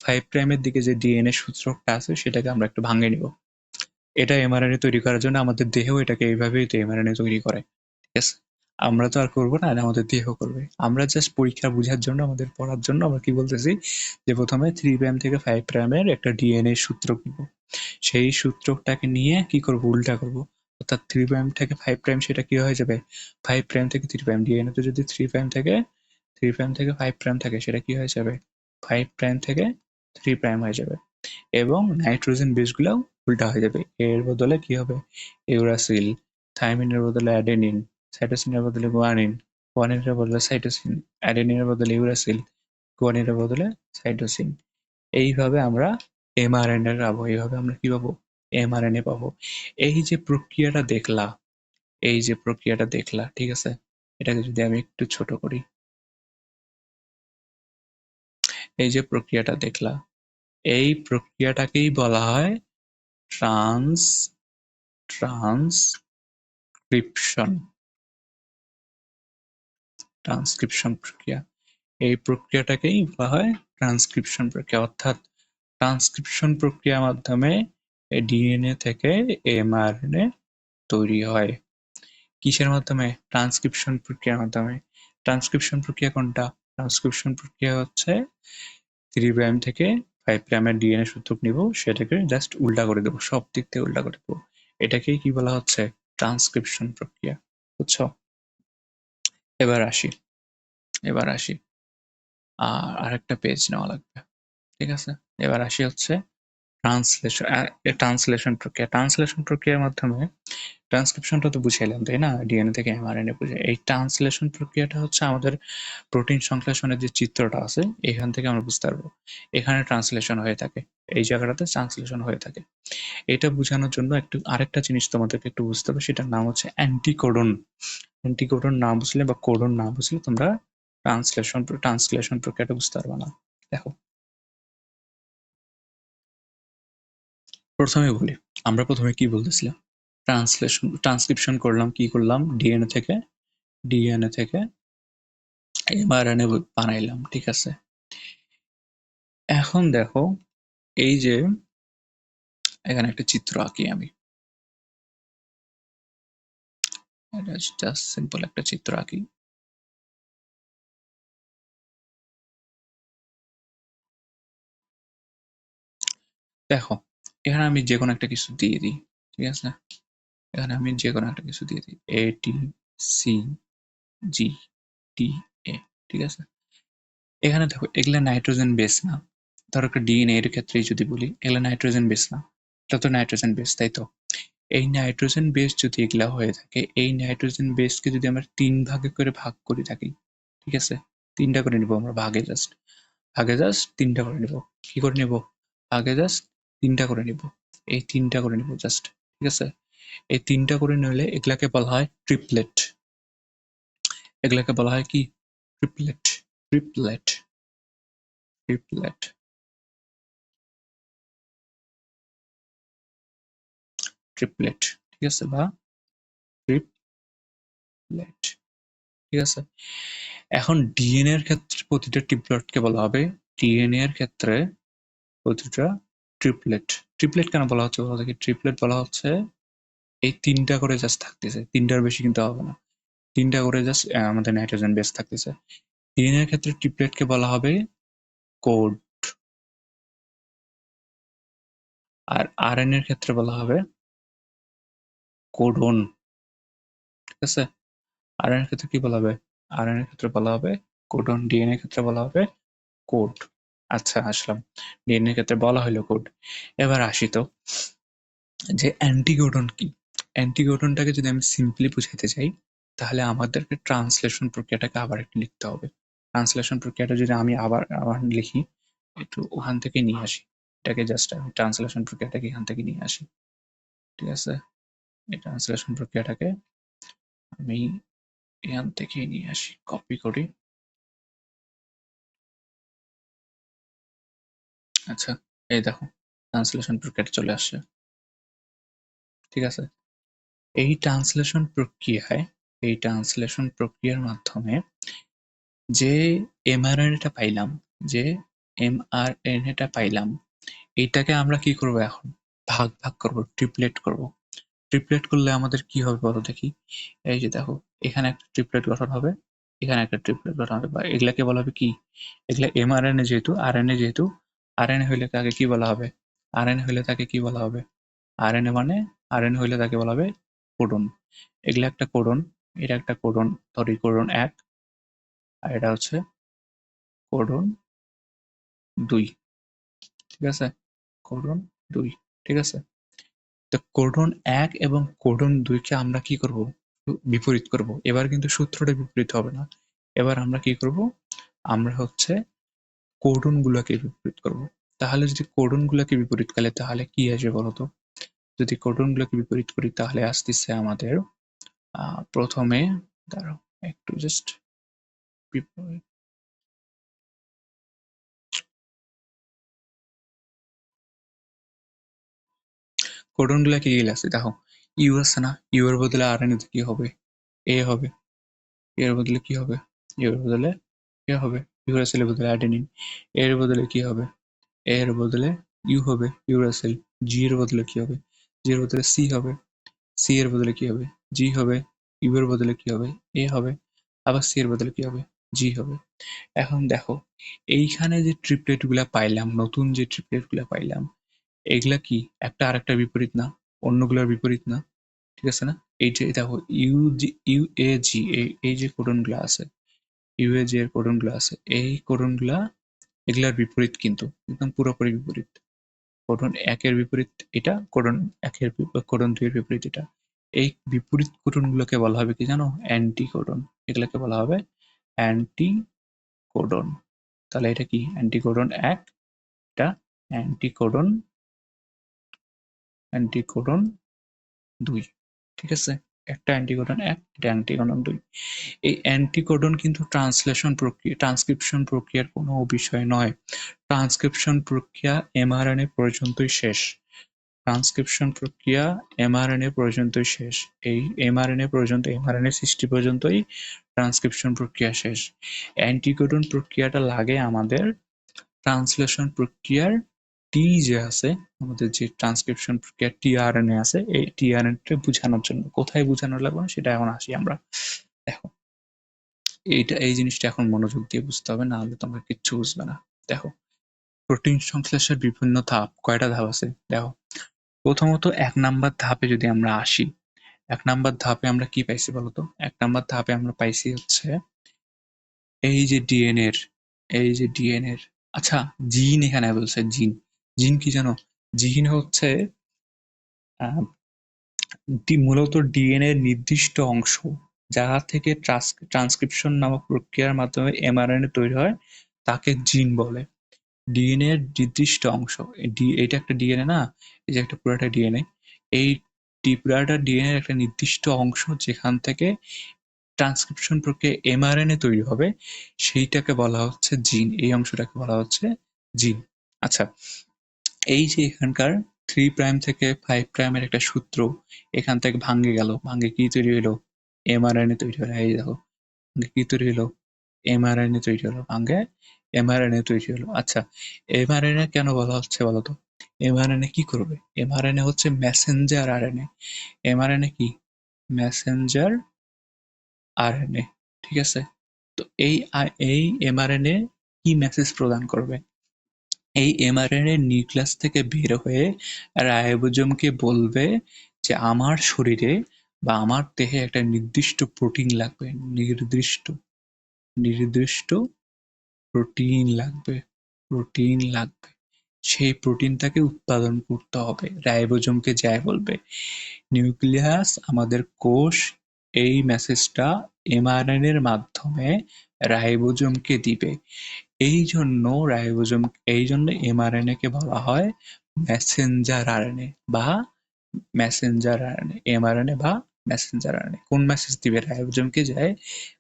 5' এর দিকে যে ডিএনএ সূত্রকটা আছে সেটাকে আমরা একটু ভাঙে নিব। এটা এমআরএনএ তৈরি করার জন্য আমাদের দেহেও এটাকে এইভাবেই তো এমআরএনএ তৈরি করে। ঠিক আছে? আমরা তো আর করবো না, এটা আমাদের দেহ করবে। আমরা জাস্ট পরীক্ষা বুঝার জন্য, আমাদের পড়ার জন্য আমরা কি বলতেছি, যে প্রথমে 3' থেকে 5' এর একটা ডিএনএ সূত্র নিব। সেই সূত্রটাকে নিয়ে কি করব? উল্টা করব। অর্থাৎ 3' থেকে 5' সেটা কি হয়ে যাবে? 5' থেকে 3' ডিএনএ তে যদি 3' থেকে 5' থাকে, সেটা কি হয়ে যাবে? 5' থেকে 3' হয়ে যাবে। এবং নাইট্রোজেন বেসগুলোও উল্টা হয়ে যাবে। এর বদলে কি হবে? ইউরাসিল। থাইমিনের বদলে অ্যাডেনিন। সাইটোসিনের বদলে গুয়ানিন। গুয়ানিনের বদলে সাইটোসিন, অ্যাডেনিনের বদলে ইউরাসিল, গুয়ানিনের বদলে সাইটোসিন। এইভাবে আমরা এমআরএনএ পাবো, এইভাবে আমরা কি পাবো, এমআরএনএ পাবো। এই যে প্রক্রিয়াটা দেখলা, এই যে প্রক্রিয়াটা দেখলা, ঠিক আছে, এটাকে যদি আমি একটু ছোট করি, এই যে প্রক্রিয়াটা দেখলা, এই প্রক্রিয়াটাকেই বলা হয় ট্রান্স ট্রান্সক্রিপশন ট্রান্সক্রিপশন প্রক্রিয়া। এই প্রক্রিয়াটাকেই বলা হয় ট্রান্সক্রিপশন প্রক্রিয়া, অর্থাৎ ট্রান্সক্রিপশন প্রক্রিয়ার মাধ্যমে ডিএনএ থেকে এমআরএনএ তৈরি হয়। কিসের মাধ্যমে? ট্রান্সক্রিপশন প্রক্রিয়ার মাধ্যমে। ট্রান্সক্রিপশন প্রক্রিয়া কোনটা? ট্রান্সক্রিপশন প্রক্রিয়া হচ্ছে 3 প্রাইম থেকে 5 প্রাইমের ডিএনএ সূত্রক নিব, সেটাকে জাস্ট উল্টা করে দেবো, সব দিক থেকে উল্টা করে দেবো। এটাকেই কি বলা হচ্ছে? ট্রান্সক্রিপশন প্রক্রিয়া। বুঝছো? এবার আসি, এবার আসি আর আরেকটা পেজ নেওয়া লাগবে, ঠিক আছে? এবার আসি হচ্ছে ট্রান্সলেশন। ট্রান্সলেশন প্রক্রিয়া, ট্রান্সলেশন প্রক্রিয়ার মাধ্যমে ট্রান্সক্রিপশনটা তো বুঝাইলাম, তাই না? ডিএনএ থেকে এমআরএনএ বুঝে। এই ট্রান্সলেশন প্রক্রিয়াটা হচ্ছে আমাদের প্রোটিন সংশ্লেষণের যে চিত্রটা আছে, এখান থেকে আমরা বুঝতে পারবো এখানে ট্রান্সলেশন হয়ে থাকে, এই জায়গাটাতে ট্রান্সলেশন হয়ে থাকে। এটা বোঝানোর জন্য একটু আরেকটা জিনিস তোমাদেরকে একটু বুঝতে হবে, সেটার নাম হচ্ছে অ্যান্টিকোডন। অ্যান্টিকোডন না বুঝলে বা কোডন না বুঝলে তোমরা ট্রান্সলেশন প্রক্রিয়াটা বুঝতে পারবে না। দেখো, প্রথমে বলি, আমরা প্রথমে কি বলতেছিলাম? ট্রান্সক্রিপশন করলাম, কি করলাম? ডিএনএ থেকে এমআরএনএ বানাইলাম, ঠিক আছে? এখন দেখো, এই যে এখানে একটা চিত্র আঁকি আমি, এটা জাস্ট সিম্পল একটা চিত্র আঁকি। দেখো, এখানে আমি যে কোনো একটা কিছু দিয়ে দিই, ঠিক আছে? এখানে আমি যে কোনো একটা কিছু দিয়ে দিই, ATCGTA, ঠিক আছে? এখানে দেখো, এগুলা নাইট্রোজেন বেস না। ধরো একটা ডিএনএ এর ক্ষেত্রেই যদি বলি, এগুলা নাইট্রোজেন বেস না, এটা তো নাইট্রোজেন বেস, তাই তো? এই নাইট্রোজেন বেস যদি এগুলা হয়ে থাকে, এই নাইট্রোজেন বেসকে যদি আমরা 3 ভাগে করে ভাগ করে থাকি, ঠিক আছে? 3টা করে নিব আমরা ভাগে, জাস্ট 3টা করে নিব। কি করে নিব? ভাগে জাস্ট 3টা করে নিব। এই 3টা করে নিব জাস্ট, ঠিক আছে? এই 3টা করে নিলে এগুলাকে বলা হয় ট্রিপলেট। এগুলাকে বলা হয় কি? ট্রিপলেট, ট্রিপলেট, ট্রিপলেট, ট্রিপলেট, ঠিক আছে? বা ট্রিপলেট, ঠিক আছে? এখন ডিএনএ এর ক্ষেত্রে প্রতিটা ট্রিপলেটকে বলা হবে, ডিএনএ এর ক্ষেত্রে প্রতিটা ট্রিপলেট। ট্রিপলেট কেন বলা হচ্ছে বলো দেখি? ট্রিপলেট বলা হচ্ছে এই 3টা করে জাস্ট থাকতেছে, 3টার বেশি কিন্তু হবে না। 3টা করে জাস্ট আমাদের নাইট্রোজেন বেস থাকতেছে। ডিএনএ এর ক্ষেত্রে ট্রিপলেটকে বলা হবে কোড, আর আরএনএ এর ক্ষেত্রে বলা হবে কোডন, ঠিক আছে? আরএনএ এর ক্ষেত্রে কি বলা হবে? আরএনএ এর ক্ষেত্রে বলা হবে কোডন, ডিএনএ এর ক্ষেত্রে বলা হবে কোড। আচ্ছা, আসলাম। ডিএনএ এর ক্ষেত্রে বলা হলো কোড। এবার আসি তো, যে অ্যান্টিকোডন কি? অ্যান্টিকোডনটাকে যদি আমি সিম্পলি বুঝাইতে চাই, তাহলে আমাদেরকে ট্রান্সলেশন প্রক্রিয়াটাকে আবার একটু লিখতে হবে। ট্রান্সলেশন প্রক্রিয়াটা যদি আমি আবার আবার লিখি, একটু ওখান থেকে নিয়ে আসি, এটাকে জাস্ট আমি ট্রান্সলেশন প্রক্রিয়াটাকে এখান থেকে নিয়ে আসি, ঠিক আছে? এই ট্রান্সলেশন প্রক্রিয়াটাকে আমি এখান থেকে নিয়ে আসি, কপি করি। আচ্ছা, এই দেখো, ট্রান্সলেশন প্রক্রিয়াটা চলে আসছে, ঠিক আছে? এই ট্রান্সলেশন প্রক্রিয়ার মাধ্যমে যে এমআরএনএটা পাইলাম, যে এমআরএনএটা পাইলাম, এইটাকে আমরা কি করব এখন? ভাগ ভাগ করব, ট্রিপলেট করব। ট্রিপলেট করলে আমাদের কি হবে বলো দেখি? এই যে দেখো, এখানে একটা ট্রিপলেট গঠন হবে, এখানে একটা ট্রিপলেট গঠন হবে, বা এগুলাকে বলা হবে কি? এগুলা এমআরএনএ যেহেতু, আরএনএ যেহেতু, আরএনএ হইলে তাকে কি বলা হবে? আরএনএ হইলে তাকে কি বলা হবে? আরএনএ মানে, আরএনএ হইলে তাকে বলা হবে কোডন। এগুলা একটা কোডন, এটা একটা কোডন, ধরি কোডন 1, আর এটা হচ্ছে কোডন 2, ঠিক আছে? কোডন 2, ঠিক আছে? তো কোডন 1 এবং কোডন 2 কে আমরা কি করব? বিপরীত করব। এবার কিন্তু সূত্রটা বিপরীত হবে না। এবার আমরা কি করব? আমরা হচ্ছে কোডনগুলোকে বিপরীত করব। তাহলে যদি কোডনগুলোকে বিপরীত করি তাহলে কি আসবে বলতো? যদি কোডনগুলোকে বিপরীত করি তাহলে আসতেছে আমাদের প্রথমে দাঁড়াও একটু জাস্ট বিপরীত কোডনগুলো কি আছে দেখো। ইউ আছে না, ইউ এর বদলে আর এন কি হবে? এ হবে। এর বদলে কি হবে? এর বদলে এ হবে। ইউরাসিলের বদলে অ্যাডেনিন। এর বদলে কি হবে? এর বদলে ইউ হবে, ইউরাসিল। জি এর বদলে কি হবে? জি এর বদলে সি হবে। সি এর বদলে কি হবে? জি হবে। ইউ এর বদলে কি হবে? এ হবে। আবার সি এর বদলে কি হবে? জি হবে। এখন দেখো, এইখানে যে ট্রিপলেট গুলা পাইলাম, নতুন যে ট্রিপলেট গুলা পাইলাম, এগুলা কি একটা আরেকটার বিপরীত না? অন্যগুলোর বিপরীত না? ঠিক আছে না? এই যে দেখো ইউ জি, ইউ এ জি, এই যে কোডন গুলা আছে, ইউ এ জি এর কোডন গুলা আছে, এই কোডন গুলা এগুলার বিপরীত কিন্তু একদম পুরোপুরি বিপরীত। কোডন একের বিপরীত এটা, কোডন একের কোডন দুই এর বিপরীত এটা। এই বিপরীত কোডন গুলোকে বলা হবে কি জানো? Anti codon. এগুলোকে বলা হবে অ্যান্টি কোডন। তাহলে এটা কি? অ্যান্টি কোডন এক, এটা অ্যান্টি কোডন, অ্যান্টি কোডন দুই। ঠিক আছে? একটা অ্যান্টিকোডন এক, এটা অ্যান্টিকোডন দুই। এই অ্যান্টিকোডন কিন্তু ট্রান্সক্রিপশন প্রক্রিয়ার কোনো বিষয় নয়। ট্রান্সক্রিপশন প্রক্রিয়া এমআরএনএ পর্যন্তই শেষ। ট্রান্সক্রিপশন প্রক্রিয়া এমআরএনএ পর্যন্তই শেষ। এই এমআরএনএ পর্যন্ত, এমআরএনএ সৃষ্টি পর্যন্তই ট্রান্সক্রিপশন প্রক্রিয়া শেষ। অ্যান্টিকোডন প্রক্রিয়াটা লাগে আমাদের ট্রান্সলেশন প্রক্রিয়ার টি যে আছে, আমাদের যে ট্রান্সক্রিপশন প্রক্রিয়া টিআরএনএ আছে, এই টিআরএনএ বোঝানোর জন্য। কোথায় বোঝানো লাগবে না সেটা এখন আসি আমরা। দেখো, এই জিনিসটা এখন মনোযোগ দিয়ে বুঝতে হবে, না হলে তোমরা কিচ্ছু বুঝবে না। দেখো, প্রোটিন সংশ্লেষের বিভিন্ন ধাপ, কয়টা ধাপ আছে দেখো। প্রথমত ১ নাম্বার ধাপে যদি আমরা আসি, ১ নাম্বার ধাপে আমরা কি পাইছি বলতো? ১ নাম্বার ধাপে আমরা পাইছি হচ্ছে এই যে ডিএনএর, এই যে ডিএনএর, আচ্ছা জিন এখানে বলছে, জিন। জিন কি জানো? জিন হচ্ছে আহ, মূলত ডিএনএ এর নির্দিষ্ট অংশ, যা থেকে ট্রান্সক্রিপশন নামক প্রক্রিয়ার মাধ্যমে এমআরএনএ তৈরি হয়, তাকে জিন বলে। ডিএনএ এর নির্দিষ্ট অংশ, এটা একটা ডিএনএ না, এই যে একটা পুরাটা ডিএনএ, এই পুরাটা ডিএনএ এর একটা নির্দিষ্ট অংশ যেখান থেকে ট্রান্সক্রিপশন প্রক্রিয়া এমআরএনএ তৈরি হবে, সেইটাকে বলা হচ্ছে জিন। এই অংশটাকে বলা হচ্ছে জিন। আচ্ছা, এই যে এখানকার 3 প্রাইম থেকে 5 প্রাইমের একটা সূত্র এখান থেকে ভাঙে গেল, ভাঙে কি তৈরি হলো? এমআরএনএ তৈরি হলো। এই দেখো, ভাঙে কি তৈরি হলো? এমআরএনএ তৈরি হলো, ভাঙে এমআরএনএ তৈরি হলো। আচ্ছা, এমআরএনএ কেন বলা হচ্ছে বলতো? এমআরএনএ কি করবে? এমআরএনএ হচ্ছে মেসেঞ্জার আরএনএ। এমআরএনএ কি? Messenger RNA. ঠিক আছে? তো এই এমআরএনএ কি মেসেজ প্রদান করবে? এই এমআরএনএ নিউক্লিয়াস থেকে বের হয়ে রাইবোজোমকে বলবে যে আমার শরীরে বা আমার দেহে একটা নির্দিষ্ট প্রোটিন লাগবে, নির্দিষ্ট নির্দিষ্ট প্রোটিন লাগবে, প্রোটিন লাগবে। সেই প্রোটিনটাকে উৎপাদন করতে হবে, রাইবোজোমকে যায় বলবে। নিউক্লিয়াস, আমাদের কোষ, এই মেসেজটা এমআরএনএ এর মাধ্যমে রাইবোজোমকে দিবে। এই জন্য এই জন্য এমআরএনএ কে বলা হয় মেসেঞ্জার আরএনএ বা মেসেঞ্জার আরএনএ। এমআরএনএ বা মেসেঞ্জার আরএনএ কোন মেসেজ দিবে? রাইবোজোমকে যায়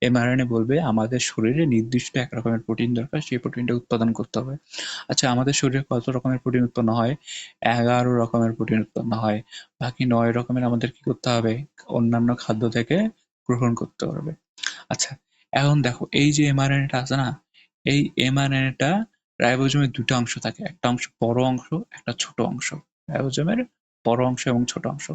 এমআরএনএ বলবে আমাদের শরীরে নির্দিষ্ট এক রকমের প্রোটিন দরকার, সেই প্রোটিনটা উৎপাদন করতে হবে। আচ্ছা, আমাদের শরীরে কত রকমের প্রোটিন উৎপন্ন হয়? 11 রকমের প্রোটিন উৎপন্ন হয়। বাকি 9 রকমের আমাদের কি করতে হবে? অন্যান্য খাদ্য থেকে গ্রহণ করতে হবে। আচ্ছা, এখন দেখো এই যে এমআরএনএটা আছে না, এই এমআরএনএটা রাইবোজোমের দুটো অংশ থাকে, একটা অংশ বড় অংশ, একটা ছোট অংশ। রাইবোজোমের বড় অংশ এবং ছোট অংশ।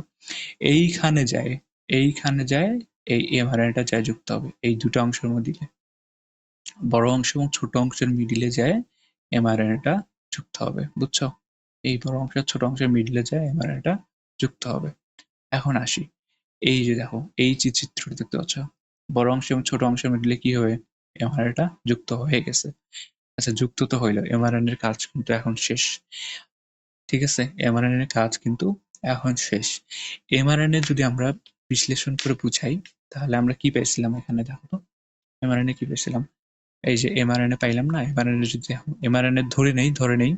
এইখানে যায়, এইখানে যায় এই এমআরএনএটা যায় যুক্ত হবে এই দুটো অংশের মধ্যে। বড় অংশ এবং ছোট অংশের মিডিলে যায় এমআরএনএটা যুক্ত হবে, বুঝছো? এই বড় অংশের ছোট অংশের মিডিলে যায় এমআরএনএটা যুক্ত হবে। এখন আসি, এই যে দেখো এই যে চিত্রটি দেখতে পাচ্ছ, বড় অংশ এবং ছোট অংশের মিডলে কি হবে? এমআরএনএটা যুক্ত হয়ে গেছে। আচ্ছা, যুক্ত তো হইলো, এমআরএনএ এর কাজ কিন্তু এখন শেষ। ঠিক আছে, এমআরএনএ এর কাজ কিন্তু এখন শেষ। এমআরএনএ যদি আমরা বিশ্লেষণ করে বুঝাই, তাহলে আমরা কি পেয়েছিলাম এখানে দেখো তো, এমআরএনএ কি পেয়েছিলাম? এই যে এমআরএনএ পাইলাম না, এমআরএনএ যদি এমআরএনএ ধরে নেই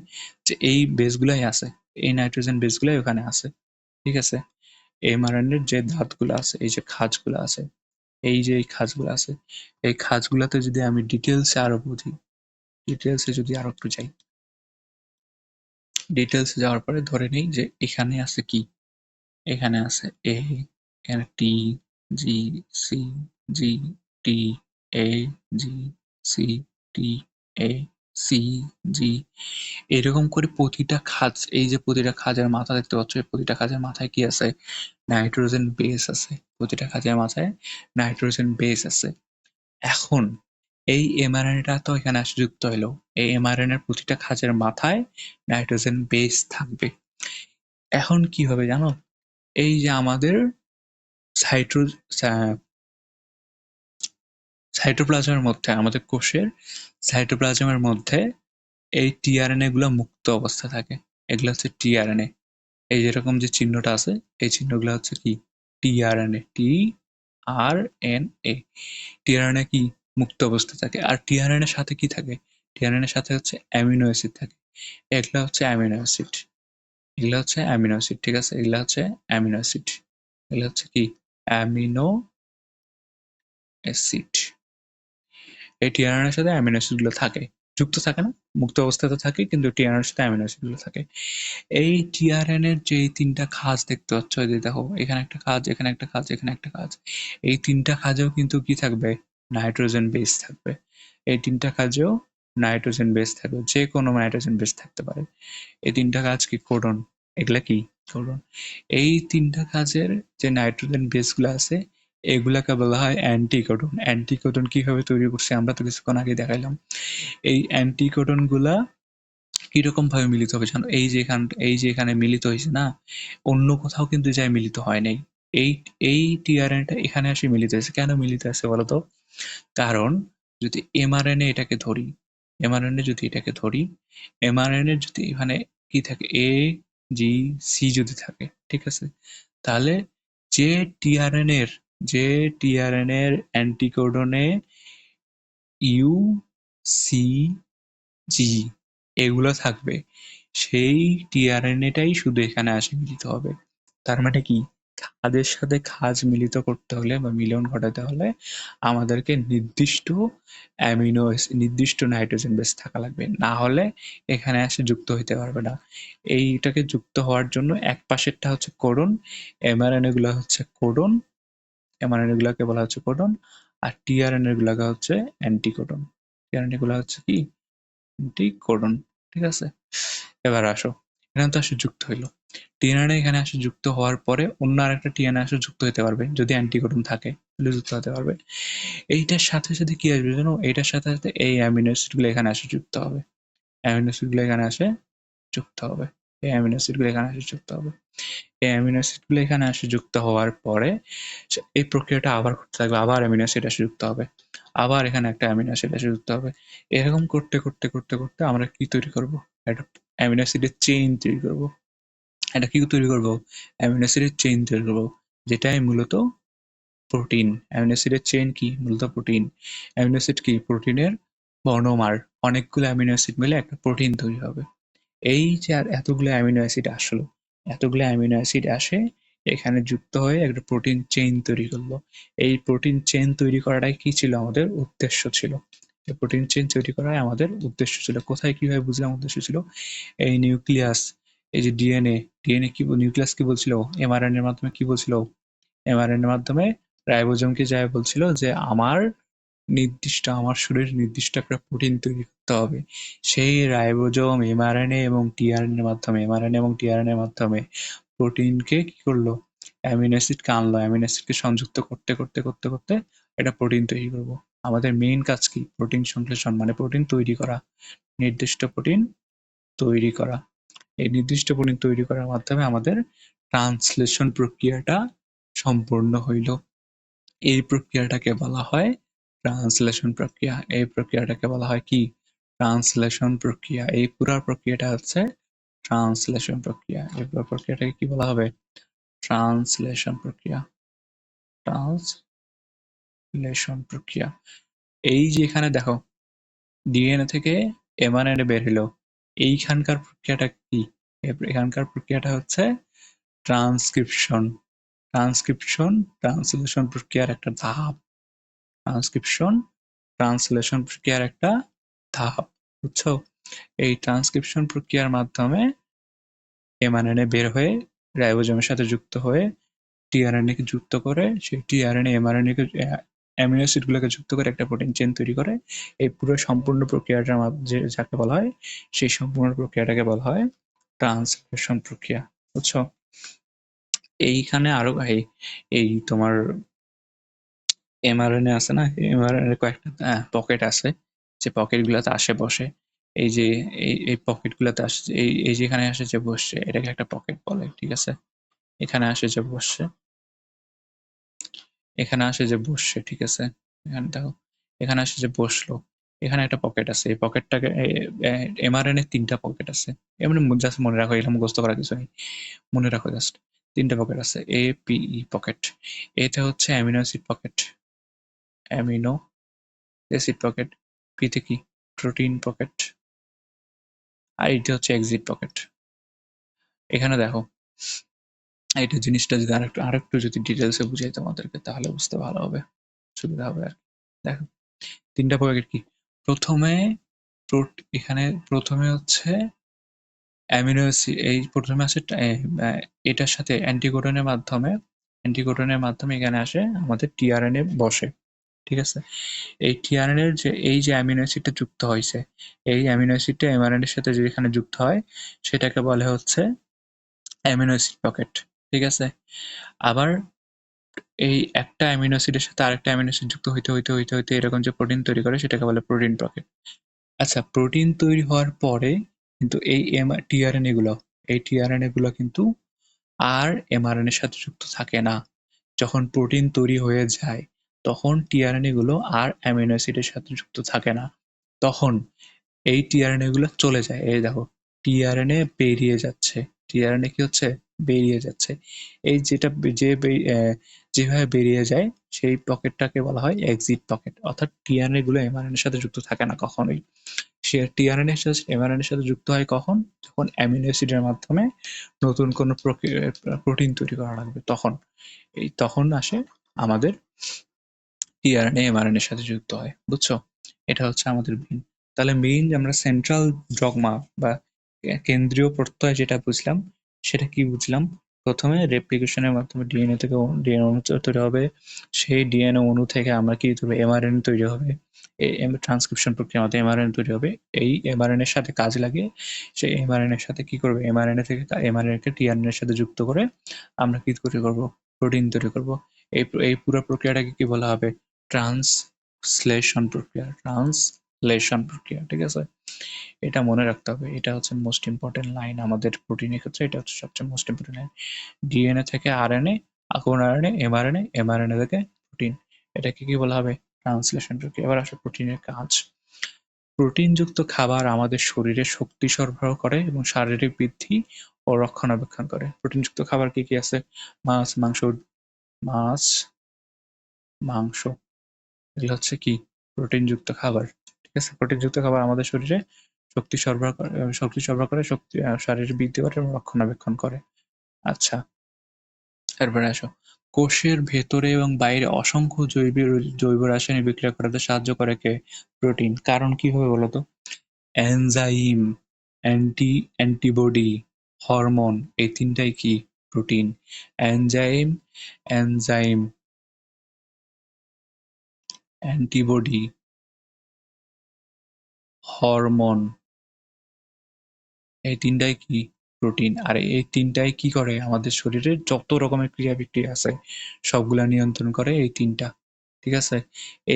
যে এই বেসগুলাই আছে, এই নাইট্রোজেন বেসগুলাই ওখানে আছে, ঠিক আছে? এমআরএনএর যে ধাপগুলো আছে, এই যে খাঁজগুলো আছে, এই যে এই খাঁজগুলো আছে, এই খাঁজগুলোতে যদি আমি ডিটেলসে আরো বুঝি, ডিটেলসে যদি আরো একটু যাই, ডিটেলসে যাওয়ার পরে ধরে নেই যে এখানে আছে কি, এখানে আছে এ, এখানে টি, জি, সি, জি, টি, এ, জি, সি, টি, এ, সি, জি, এরকম করে প্রতিটা খাঁজ, এই যে প্রতিটা খাঁজের মাথা দেখতে পাচ্ছ, এই প্রতিটা খাঁজের মাথায় কি আছে? নাইট্রোজেন বেস আছে। প্রতিটা খাঁজের মাথায় নাইট্রোজেন বেস আছে। এখন এই এমআরএনএটা তো এখানে আসে যুক্ত হলো, এই এমআরএনএর প্রতিটা খাঁজের মাথায় নাইট্রোজেন বেস থাকবে। এখন কি হবে জানো? এই যে আমাদের সাইট্রো সাইটোপ্লাজমের মধ্যে, আমাদের কোষের সাইটোপ্লাজমের মধ্যে এই টিআরএনএ গুলো মুক্ত অবস্থায় থাকে। এগুলো হচ্ছে টিআরএনএ। এই যেরকম যে চিহ্নটা আছে, এই চিহ্নগুলো হচ্ছে কি? টিআরএনএ, টি-আর-এন-এ। টিআরএনএ কি? মুক্ত অবস্থায় থাকে। আর টিআরএনএ এর সাথে কি থাকে? টিআরএনএ এর সাথে হচ্ছে অ্যামিনো অ্যাসিড থাকে। এগুলো হচ্ছে অ্যামিনো অ্যাসিড। এগুলো হচ্ছে অ্যামিনো অ্যাসিড, ঠিক আছে? এগুলো হচ্ছে অ্যামিনো অ্যাসিড। এগুলো হচ্ছে কি? Amino acid. এই টিআরএনএ এর সাথে অ্যামিনো অ্যাসিড গুলো থাকে। যুক্ত থাকে না, মুক্ত অবস্থায় তো থাকে, কিন্তু টিআরএনএ এর সাথে অ্যামিনো অ্যাসিড গুলো থাকে। এই টিআরএনএ এর যে তিনটা খাঁজ দেখতে পাচ্ছ, এই যে দেখো এখানে একটা খাঁজ, এখানে একটা খাঁজ, এখানে একটা খাঁজ, এই তিনটা খাঁজেও কিন্তু কি থাকবে? নাইট্রোজেন বেস থাকবে। এই তিনটা কাজেও নাইট্রোজেন বেস থাকবে, যে কোনো নাইট্রোজেন বেস থাকতে পারে। এই তিনটা কাজ কি? কোডন। এগুলা কি? কোডন। এই তিনটা কাজের যে নাইট্রোজেন বেসগুলো আছে, এগুলাকে বলা হয় অ্যান্টিকোডন। অ্যান্টিকোডন কিভাবে তৈরি করছে আমরা তো কিছুক্ষণ আগে দেখাইলাম। এই অ্যান্টিকোডন গুলা কিরকম ভাবে মিলিত হবে জানো? এই যে এখানে মিলিত হয়েছে না, অন্য কোথাও কিন্তু যায় মিলিত হয় নাই। এই এই টিআরএনটা এখানে এসে মিলিত হয়েছে। কেন মিলিত হয়েছে বলতো? কারণ যদি এমআরএনএ এটাকে ধরি, এমআরএনএ যদি এটাকে ধরি, এমআরএনএ যদি এখানে কি থাকে? এ, জি, সি যদি থাকে, ঠিক আছে? তাহলে যে টিআরএনএ এর যে টিআরএনএ এর অ্যান্টিকোডনে ইউ, সি, জি এগুলো থাকবে, সেই টিআরএনএটাই শুধু এখানে আসে মিলিত হবে। তার মানে কি? খাদের সাথে খাজ মিলিত করতে হলে বা মিলন ঘটাতে হলে আমাদেরকে নির্দিষ্ট অ্যামিনো নির্দিষ্ট নাইট্রোজেন বেস থাকা লাগবে, না হলে এখানে এসে যুক্ত হইতে পারবে না। এইটাকে যুক্ত হওয়ার জন্য এক পাশেরটা হচ্ছে কোডন, এমআরএনএ গুলো হচ্ছে কোডন, এমআরএনএ গুলোকে বলা হচ্ছে কোডন, আর টিআরএনএ গুলোকে হচ্ছে অ্যান্টিকোডন। টিআরএনএ গুলো হচ্ছে কি? অ্যান্টিকোডন, ঠিক আছে? এবার আসো, এখানে তো আসে যুক্ত হইলো। টিএনএ এখানে আসে যুক্ত হওয়ার পরে অন্য আরেকটা টিএনএ আসে যুক্ত হতে পারবে, যদি অ্যান্টিকোডন থাকে তাহলে যুক্ত হতে পারবে। এইটার সাথে সাথে কি আসবে জানো? এইটার সাথে সাথে এই অ্যামিনো অ্যাসিড গুলো এখানে আসে যুক্ত হবে। অ্যামিনো অ্যাসিড গুলো এখানে আসে যুক্ত হবে। এই অ্যামিনো অ্যাসিড গুলো এখানে আসে যুক্ত হবে। এই অ্যামিনো অ্যাসিড গুলো এখানে আসে যুক্ত হওয়ার পরে এই প্রক্রিয়াটা আবার করতে থাকবে, আবার অ্যামিনো অ্যাসিড আসে যুক্ত হবে, আবার এখানে একটা অ্যামিনো অ্যাসিড আসে যুক্ত হবে। এরকম করতে করতে করতে করতে আমরা কি তৈরি করব? একটা অ্যামিনো অ্যাসিডের চেইন তৈরি করব। এটা কি তৈরি করব? অ্যামিনো অ্যাসিডের চেইন তৈরি করব, যেটাই মূলত প্রোটিন। অ্যামিনো অ্যাসিডের চেইন কি? মূলত প্রোটিন। অ্যামিনো অ্যাসিড কি? প্রোটিনের মনোমার। অনেকগুলো অ্যামিনো অ্যাসিড মিলে একটা প্রোটিন তৈরি হবে। এই যে আর এতগুলো অ্যামিনো অ্যাসিড আসলো, এতগুলো অ্যামিনো অ্যাসিড আসে এখানে যুক্ত হয়ে একটা প্রোটিন চেইন তৈরি করলো। এই প্রোটিন চেইন তৈরি করাটাই কি ছিল? আমাদের উদ্দেশ্য ছিল। এই প্রোটিন চেইন তৈরি করাই আমাদের উদ্দেশ্য ছিল। কোথায় কিভাবে বুঝলাম উদ্দেশ্য ছিল? এই নিউক্লিয়াস, এই যে ডিএনএ, ডিএনএ কি নিউক্লিয়াস কি বলছিল? এমআরএনএ এর মাধ্যমে কি বলছিল? এমআরএনএ এর মাধ্যমে রাইবোজোমকে যায় বলছিল যে আমার শরীরে নির্দিষ্ট একটা প্রোটিন তৈরি করতে হবে। সেই রাইবোজোম এমআরএনএ এবং টিআরএনএ এর মাধ্যমে, এমআরএনএ এবং টিআরএনএ এর মাধ্যমে প্রোটিনকে কি করলো? অ্যামিনো অ্যাসিডকে আনলো। অ্যামিনো অ্যাসিডকে সংযুক্ত করতে করতে করতে করতে একটা প্রোটিন তৈরি করব। আমাদের মেইন কাজ কি? প্রোটিন সংশ্লেষণ, মানে প্রোটিন তৈরি করা, নির্দিষ্ট প্রোটিন তৈরি করা। এই নির্দিষ্ট প্রোটিন তৈরি করার মাধ্যমে আমাদের ট্রান্সলেশন প্রক্রিয়াটা সম্পূর্ণ হইল। এই প্রক্রিয়াটাকে বলা হয় ট্রান্সলেশন প্রক্রিয়া। এই প্রক্রিয়াটাকে বলা হয় কি? ট্রান্সলেশন প্রক্রিয়া। এই পুরো প্রক্রিয়াটা হচ্ছে ট্রান্সলেশন প্রক্রিয়া। এই পুরো প্রক্রিয়াটাকে কি বলা হবে? ট্রান্সলেশন প্রক্রিয়া। ট্রান্সলেশন প্রক্রিয়া। এই যে এখানে দেখো ডিএনএ থেকে এমআরএনএ বের হলো, এইখানকার প্রক্রিয়াটা কি? এখানকার প্রক্রিয়াটা হচ্ছে ট্রান্সক্রিপশন। ট্রান্সলেশন প্রক্রিয়ার একটা ধাপ। ট্রান্সলেশন প্রক্রিয়ার একটা ধাপ, বুঝছো? এই ট্রান্সক্রিপশন প্রক্রিয়ার মাধ্যমে এমআরএনএ বের হয়ে রাইবোজোমের সাথে যুক্ত হয়ে টিআরএনএ কে যুক্ত করে, সেই টিআরএনএ এমআরএনএ কে অ্যামিনো অ্যাসিড গুলোকে যুক্ত করে একটা প্রোটিন চেন তৈরি করে। এই পুরো সম্পূর্ণ প্রক্রিয়াটার যাকে বলা হয়, সেই সম্পূর্ণ প্রক্রিয়াটাকে বলা হয় ট্রান্সলেশন প্রক্রিয়া, বুঝছো? এইখানে আরো এই তোমার এমআরএনএ আছে না, এমআরএনএ কয়েকটা পকেট আছে, যে পকেট গুলাতে আসে বসে। এই যে এই পকেট গুলাতে আসে, এই যেখানে আসে যে বসছে, এটাকে একটা পকেট বলে, ঠিক আছে? এখানে আসে যে বসছে, এখানে আসে যে বসছে, ঠিক আছে? এখানে দেখো, এখানে আসে যে বসলো, এখানে একটা পকেট আছে। এই পকেটটাকে এমআরএনএ 3টা পকেট আছে। এমনি জাস্ট মনে রাখো, এটা মুখস্থ করার কিছু নেই, মনে রাখো জাস্ট 3টা পকেট আছে। এ পি ই পকেট, এতে হচ্ছে amino acid pocket, amino acid pocket. পিতে কি? Protein pocket. আর এটা হচ্ছে এক্সিট পকেট। এখানে দেখো, এইটা জিনিসটা যদি আরেকটু যদি ডিটেলসে বুঝাই তোমাদেরকে, তাহলে বুঝতে ভালো হবে, সুবিধা হবে আর কি। দেখো 3টা পকেট কি? প্রথমে এখানে প্রথমে হচ্ছে অ্যামিনো অ্যাসিড, এই প্রথমে আসে এটার সাথে অ্যান্টিকোডনের মাধ্যমে এখানে আসে আমাদের টিআরএনএ বসে, ঠিক আছে? এই টিআরএনএ এর যে এই যে অ্যামিনো অ্যাসিডটা যুক্ত হয়েছে, এই অ্যামিনো অ্যাসিডটা এমআরএনএ এর সাথে যেখানে যুক্ত হয়, সেটাকে বলে হচ্ছে অ্যামিনো অ্যাসিড পকেট, ঠিক আছে? আবার এই একটা অ্যামিনো অ্যাসিডের সাথে আরেকটা অ্যামিনো অ্যাসিড যুক্ত হইতে হইতে হইতে হইতে এরকম যে প্রোটিন তৈরি করে, সেটাকে বলে প্রোটিন পকেট। আচ্ছা, প্রোটিন তৈরি হওয়ার পরে কিন্তু এই টিআরএনএ গুলো, এই টিআরএনএ গুলো কিন্তু আর এমআরএনএ এর সাথে যুক্ত থাকে না। যখন প্রোটিন তৈরি হয়ে যায়, তখন টিআরএনএ গুলো আর অ্যামিনো অ্যাসিডের সাথে যুক্ত থাকে না। তখন এই টিআরএনএ গুলো চলে যায়। এই দেখো, টিআরএনএ বেরিয়ে যাচ্ছে। টিআরএনএ কি হচ্ছে? বেরিয়ে যাচ্ছে। এই যেটা যেভাবে বেরিয়ে যায়, সেই পকেটটাকে বলা হয় এক্সিট পকেট। অর্থাৎ টিআরএনএ গুলো এমআরএনএ এর সাথে যুক্ত থাকে না কখনোই। সে টিআরএনএ এর সাথে এমআরএনএ এর সাথে যুক্ত হয় কখন? যখন অ্যামিনো অ্যাসিডের মাধ্যমে নতুন কোনো প্রোটিন তৈরি করা লাগবে, তখন। তখন আসে আমাদের টিআরএনএ এমআরএনএ এর সাথে যুক্ত হয়, বুঝছো? এটা হচ্ছে আমাদের মেইন। তাহলে মেইন যে আমরা সেন্ট্রাল ডগমা বা কেন্দ্রীয় প্রত্যয় যেটা বুঝলাম, সেটা কি বুঝলাম? প্রথমে রেপ্লিকেশনের মাধ্যমে ডিএনএ থেকে ডিএনএ অণু তৈরি হবে। সেই ডিএনএ অণু থেকে আমরা কি তৈরি, এমআরএনএ তৈরি হবে। এই ট্রান্সক্রিপশন প্রক্রিয়ার মাধ্যমে এমআরএনএ তৈরি হবে। এই এমআরএনএ এর সাথে কাজ লাগিয়ে সেই এমআরএনএ এর সাথে কি করবে, এমআরএনএ থেকে এমআরএনএ কে টিআরএনএ এর সাথে যুক্ত করে আমরা কি তৈরি করব? প্রোটিন তৈরি করব। এই পুরো প্রক্রিয়াটাকে কি বলা হবে? ট্রান্সলেশন প্রক্রিয়া, ঠিক আছে? এটা মনে রাখতে হবে। এটা হচ্ছে মোস্ট ইম্পর্টেন্ট লাইন আমাদের প্রোটিনের ক্ষেত্রে। এটা হচ্ছে সবচেয়ে মোস্ট ইম্পর্টেন্ট লাইন। ডিএনএ থেকে আরএনএ, কোন আরএনএ? এমআরএনএ, এমআরএনএ থেকে প্রোটিন। এটাকে কি বলা হবে? ট্রান্সলেশন প্রক্রিয়া। এবার আসো প্রোটিনের কাজ। প্রোটিনযুক্ত খাবার আমাদের শরীরে শক্তি সরবরাহ করে এবং শারীরিক বৃদ্ধি ও রক্ষণাবেক্ষণ করে। প্রোটিনযুক্ত খাবার কি কি আছে? মাছ, মাংস, মাছ, মাংস, এগুলো হচ্ছে কি? প্রোটিনযুক্ত খাবার, ঠিক আছে? প্রোটিনযুক্ত খাবার আমাদের শরীরে শক্তি সরবরাহ করে, শারীরিক বৃদ্ধি করে এবং রক্ষণাবেক্ষণ করে। আচ্ছা, এরপরে আসো, কোষের ভেতরে এবং বাইরে অসংখ্য জৈব রাসায়নিক বিক্রিয়া করাতে সাহায্য করে কে? প্রোটিন। কারণ কি হবে বলতো? এনজাইম, অ্যান্টিবডি, হরমোন, এই তিনটাই কি? Protein. Enzyme, enzyme, antibody, hormone, এই তিনটাই কি? প্রোটিন। আর এই তিনটাই কি করে? আমাদের শরীরে যত রকমের ক্রিয়া বিক্রিয়া আছে, সবগুলা নিয়ন্ত্রণ করে এই তিনটা, ঠিক আছে?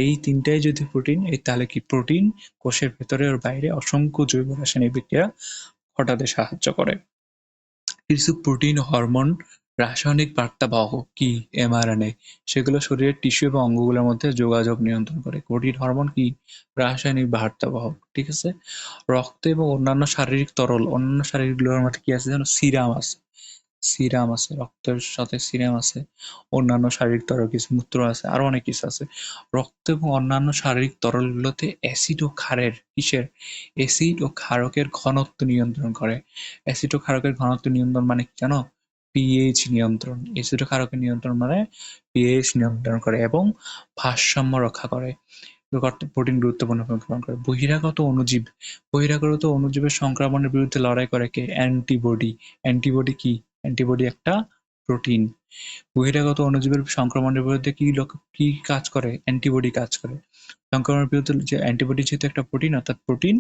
এই তিনটাই যদি প্রোটিন, তাহলে কি? প্রোটিন কোষের ভেতরে ওর বাইরে অসংখ্য জৈব রাসায়নিক বিক্রিয়া ঘটাতে সাহায্য করে। কিছু প্রোটিন হরমোন রাসায়নিক বার্তাবাহক কি? এমআরএনএ। সেগুলো শরীরের টিস্যু এবং অঙ্গগুলোর মধ্যে যোগাযোগ নিয়ন্ত্রণ করে। প্রোটিন হরমোন কি? রাসায়নিক বার্তাবাহক, ঠিক আছে? রক্ত এবং অন্যান্য শারীরিক তরল, অন্যান্য শারীরিক গুলোর মধ্যে কি আছে জানো? সিরাম আছে। সিরাম আছে, রক্তের সাথে সিরাম আছে, অন্যান্য শারীরিক তরল কিছু মূত্র আছে, আরো অনেক কিছু আছে। রক্ত এবং অন্যান্য শারীরিক তরলগুলোতে অ্যাসিড ও ক্ষারের কিসের অ্যাসিড ও ক্ষারকের ঘনত্ব নিয়ন্ত্রণ করে। অ্যাসিড ও ক্ষারকের ঘনত্ব নিয়ন্ত্রণ মানে কি জানো? পিএইচ নিয়ন্ত্রণ। অ্যাসিড ও ক্ষারকের নিয়ন্ত্রণ মানে পিএইচ নিয়ন্ত্রণ করে এবং ভারসাম্য রক্ষা করে। প্রোটিন গুরুত্বপূর্ণ ভূমিকা পালন করে। বহিরাগত অণুজীবের সংক্রমণের বিরুদ্ধে লড়াই করে কে? অ্যান্টিবডি। অ্যান্টিবডি কি? অ্যান্টিবডি একটা প্রোটিন। বহিরাগত অণুজীবের সংক্রমণের বিরুদ্ধে কি কাজ করে? অ্যান্টিবডি কাজ করে। সংক্রমণের বিরুদ্ধে যে অ্যান্টিবডি যেহেতু একটা প্রোটিন, অর্থাৎ প্রোটিন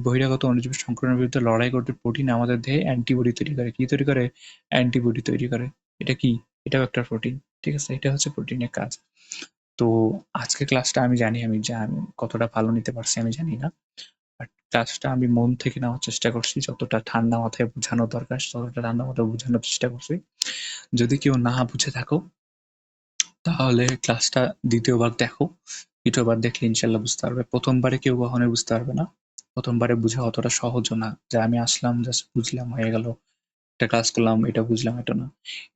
বহিরাগত অণুজীবের সংক্রমণের বিরুদ্ধে লড়াই করতে প্রোটিন আমাদের দেহে অ্যান্টিবডি তৈরি করে। কি তৈরি করে? অ্যান্টিবডি তৈরি করে। এটা কি? এটাও একটা প্রোটিন। ঠিক আছে, এটা হচ্ছে প্রোটিনের কাজ। তো আজকে ক্লাসটা আমি জানি আমি কতটা ভালো নিতে পারছি আমি জানি না, বাট ক্লাসটা আমি মন থেকে নেওয়ার চেষ্টা করছি, যতটা ঠান্ডা মাথায় বোঝানো দরকার ততটা ঠান্ডা মাথায় বোঝানোর চেষ্টা করছি। যদি কেউ না বুঝে থাকো তাহলে ক্লাসটা দ্বিতীয়বার দেখো, দ্বিতীয়বার দেখলে ইনশাল্লাহ বুঝতে পারবে। প্রথমবারে কেউ কখনোই বুঝতে পারবে না, প্রথমবারে বোঝা অতটা সহজও না যে আমি আসলাম জাস্ট বুঝলাম হয়ে গেল, একটা ক্লাস করলাম এটা বুঝলাম, এটা না।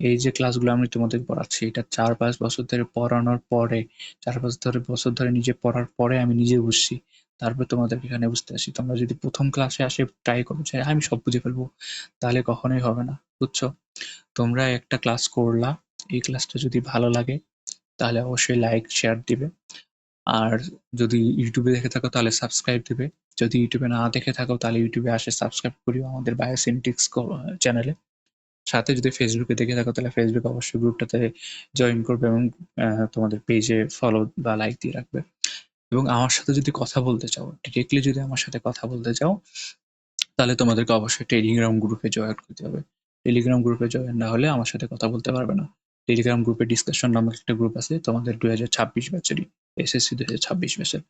এই যে ক্লাসগুলো আমি তোমাদের পড়াচ্ছি এটা 4-5 বছর ধরে পড়ানোর পরে, 4-5 বছর ধরে নিজে পড়ার পরে আমি নিজে বুঝছি, তারপর তোমাদেরকে এখানে বুঝতে আসি। তোমরা যদি প্রথম ক্লাসে আসে ট্রাই করো যে আমি সব বুঝে ফেলবো, তাহলে কখনোই হবে না, বুঝছো? তোমরা একটা ক্লাস করলা, এই ক্লাসটা যদি ভালো লাগে তাহলে অবশ্যই লাইক শেয়ার দিবে। আর যদি ইউটিউবে দেখে থাকো তাহলে সাবস্ক্রাইব দিবে। যদি ইউটিউবে না দেখে থাকো তাহলে ইউটিউবে আসে সাবস্ক্রাইব করিও আমাদের বায়োসিনটিক্স চ্যানেলে। সাথে যদি ফেসবুকে দেখে থাকো তাহলে ফেসবুকে অবশ্যই গ্রুপটাতে জয়েন করবে এবং তোমাদের পেজে ফলো বা লাইক দিয়ে রাখবে। এবং আমার সাথে যদি কথা বলতে চাও, ডিরেক্টলি যদি আমার সাথে কথা বলতে চাও, তাহলে তোমাদেরকে অবশ্যই টেলিগ্রাম গ্রুপে জয়েন করতে হবে। টেলিগ্রাম গ্রুপে জয়েন না হলে আমার সাথে কথা বলতে পারবে না। টেলিগ্রাম গ্রুপে ডিসকাশন নামক একটা গ্রুপ আছে তোমাদের 2026 ব্যাচেরই, এসএসসি 2026 ব্যাচের।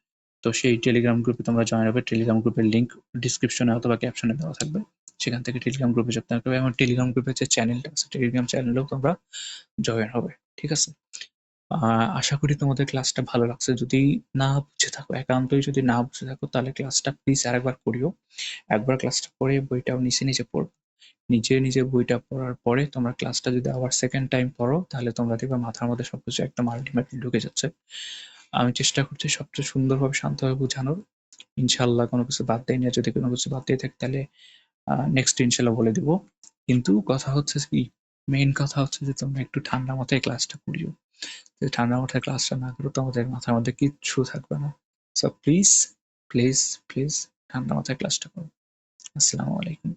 তো সেই টেলিগ্রাম গ্রুপে তোমরা জয়েন হবে। টেলিগ্রাম গ্রুপের লিঙ্ক ডিসক্রিপশনে অথবা ক্যাপশনে দেওয়া থাকবে, সেখান থেকে টেলিগ্রাম গ্রুপে যুক্ত থাকবে এবং টেলিগ্রাম গ্রুপের যে চ্যানেলটা আছে টেলিগ্রাম চ্যানেলেও তোমরা জয়েন হবে। ঠিক আছে, আশা করি তোমাদের ক্লাসটা ভালো লাগছে। যদি না বুঝে থাকো, একান্তই যদি না বুঝে থাকো তাহলে ক্লাসটা প্লিজ আরেকবার করিও। একবার ক্লাসটা করে বইটাও নিচে নিচে পড়ো। নিজে নিজে বইটা পড়ার পরে তোমরা ক্লাসটা যদি আবার সেকেন্ড টাইম পড়ো তাহলে তোমরা দেখবে মাথার মধ্যে সবকিছু একদম আলটিমেটলি ঢুকে যাচ্ছে। আমি চেষ্টা করছি সবচেয়ে সুন্দরভাবে শান্তভাবে বোঝানোর। ইনশাল্লাহ কোনো কিছু বাদ দেয়নি, আর যদি কোনো কিছু বাদ দিয়ে থাকে তাহলে নেক্সট ইনশাল্লাহ বলে দিব। কিন্তু কথা হচ্ছে কি, মেইন কথা হচ্ছে যে তোমরা একটু ঠান্ডা মাথায় ক্লাসটা করিও। যদি ঠান্ডা মাথায় ক্লাসটা না করো তোমাদের মাথার মধ্যে কিচ্ছু থাকবে না। সো প্লিজ প্লিজ প্লিজ ঠান্ডা মাথায় ক্লাসটা করো। আসসালামু আলাইকুম।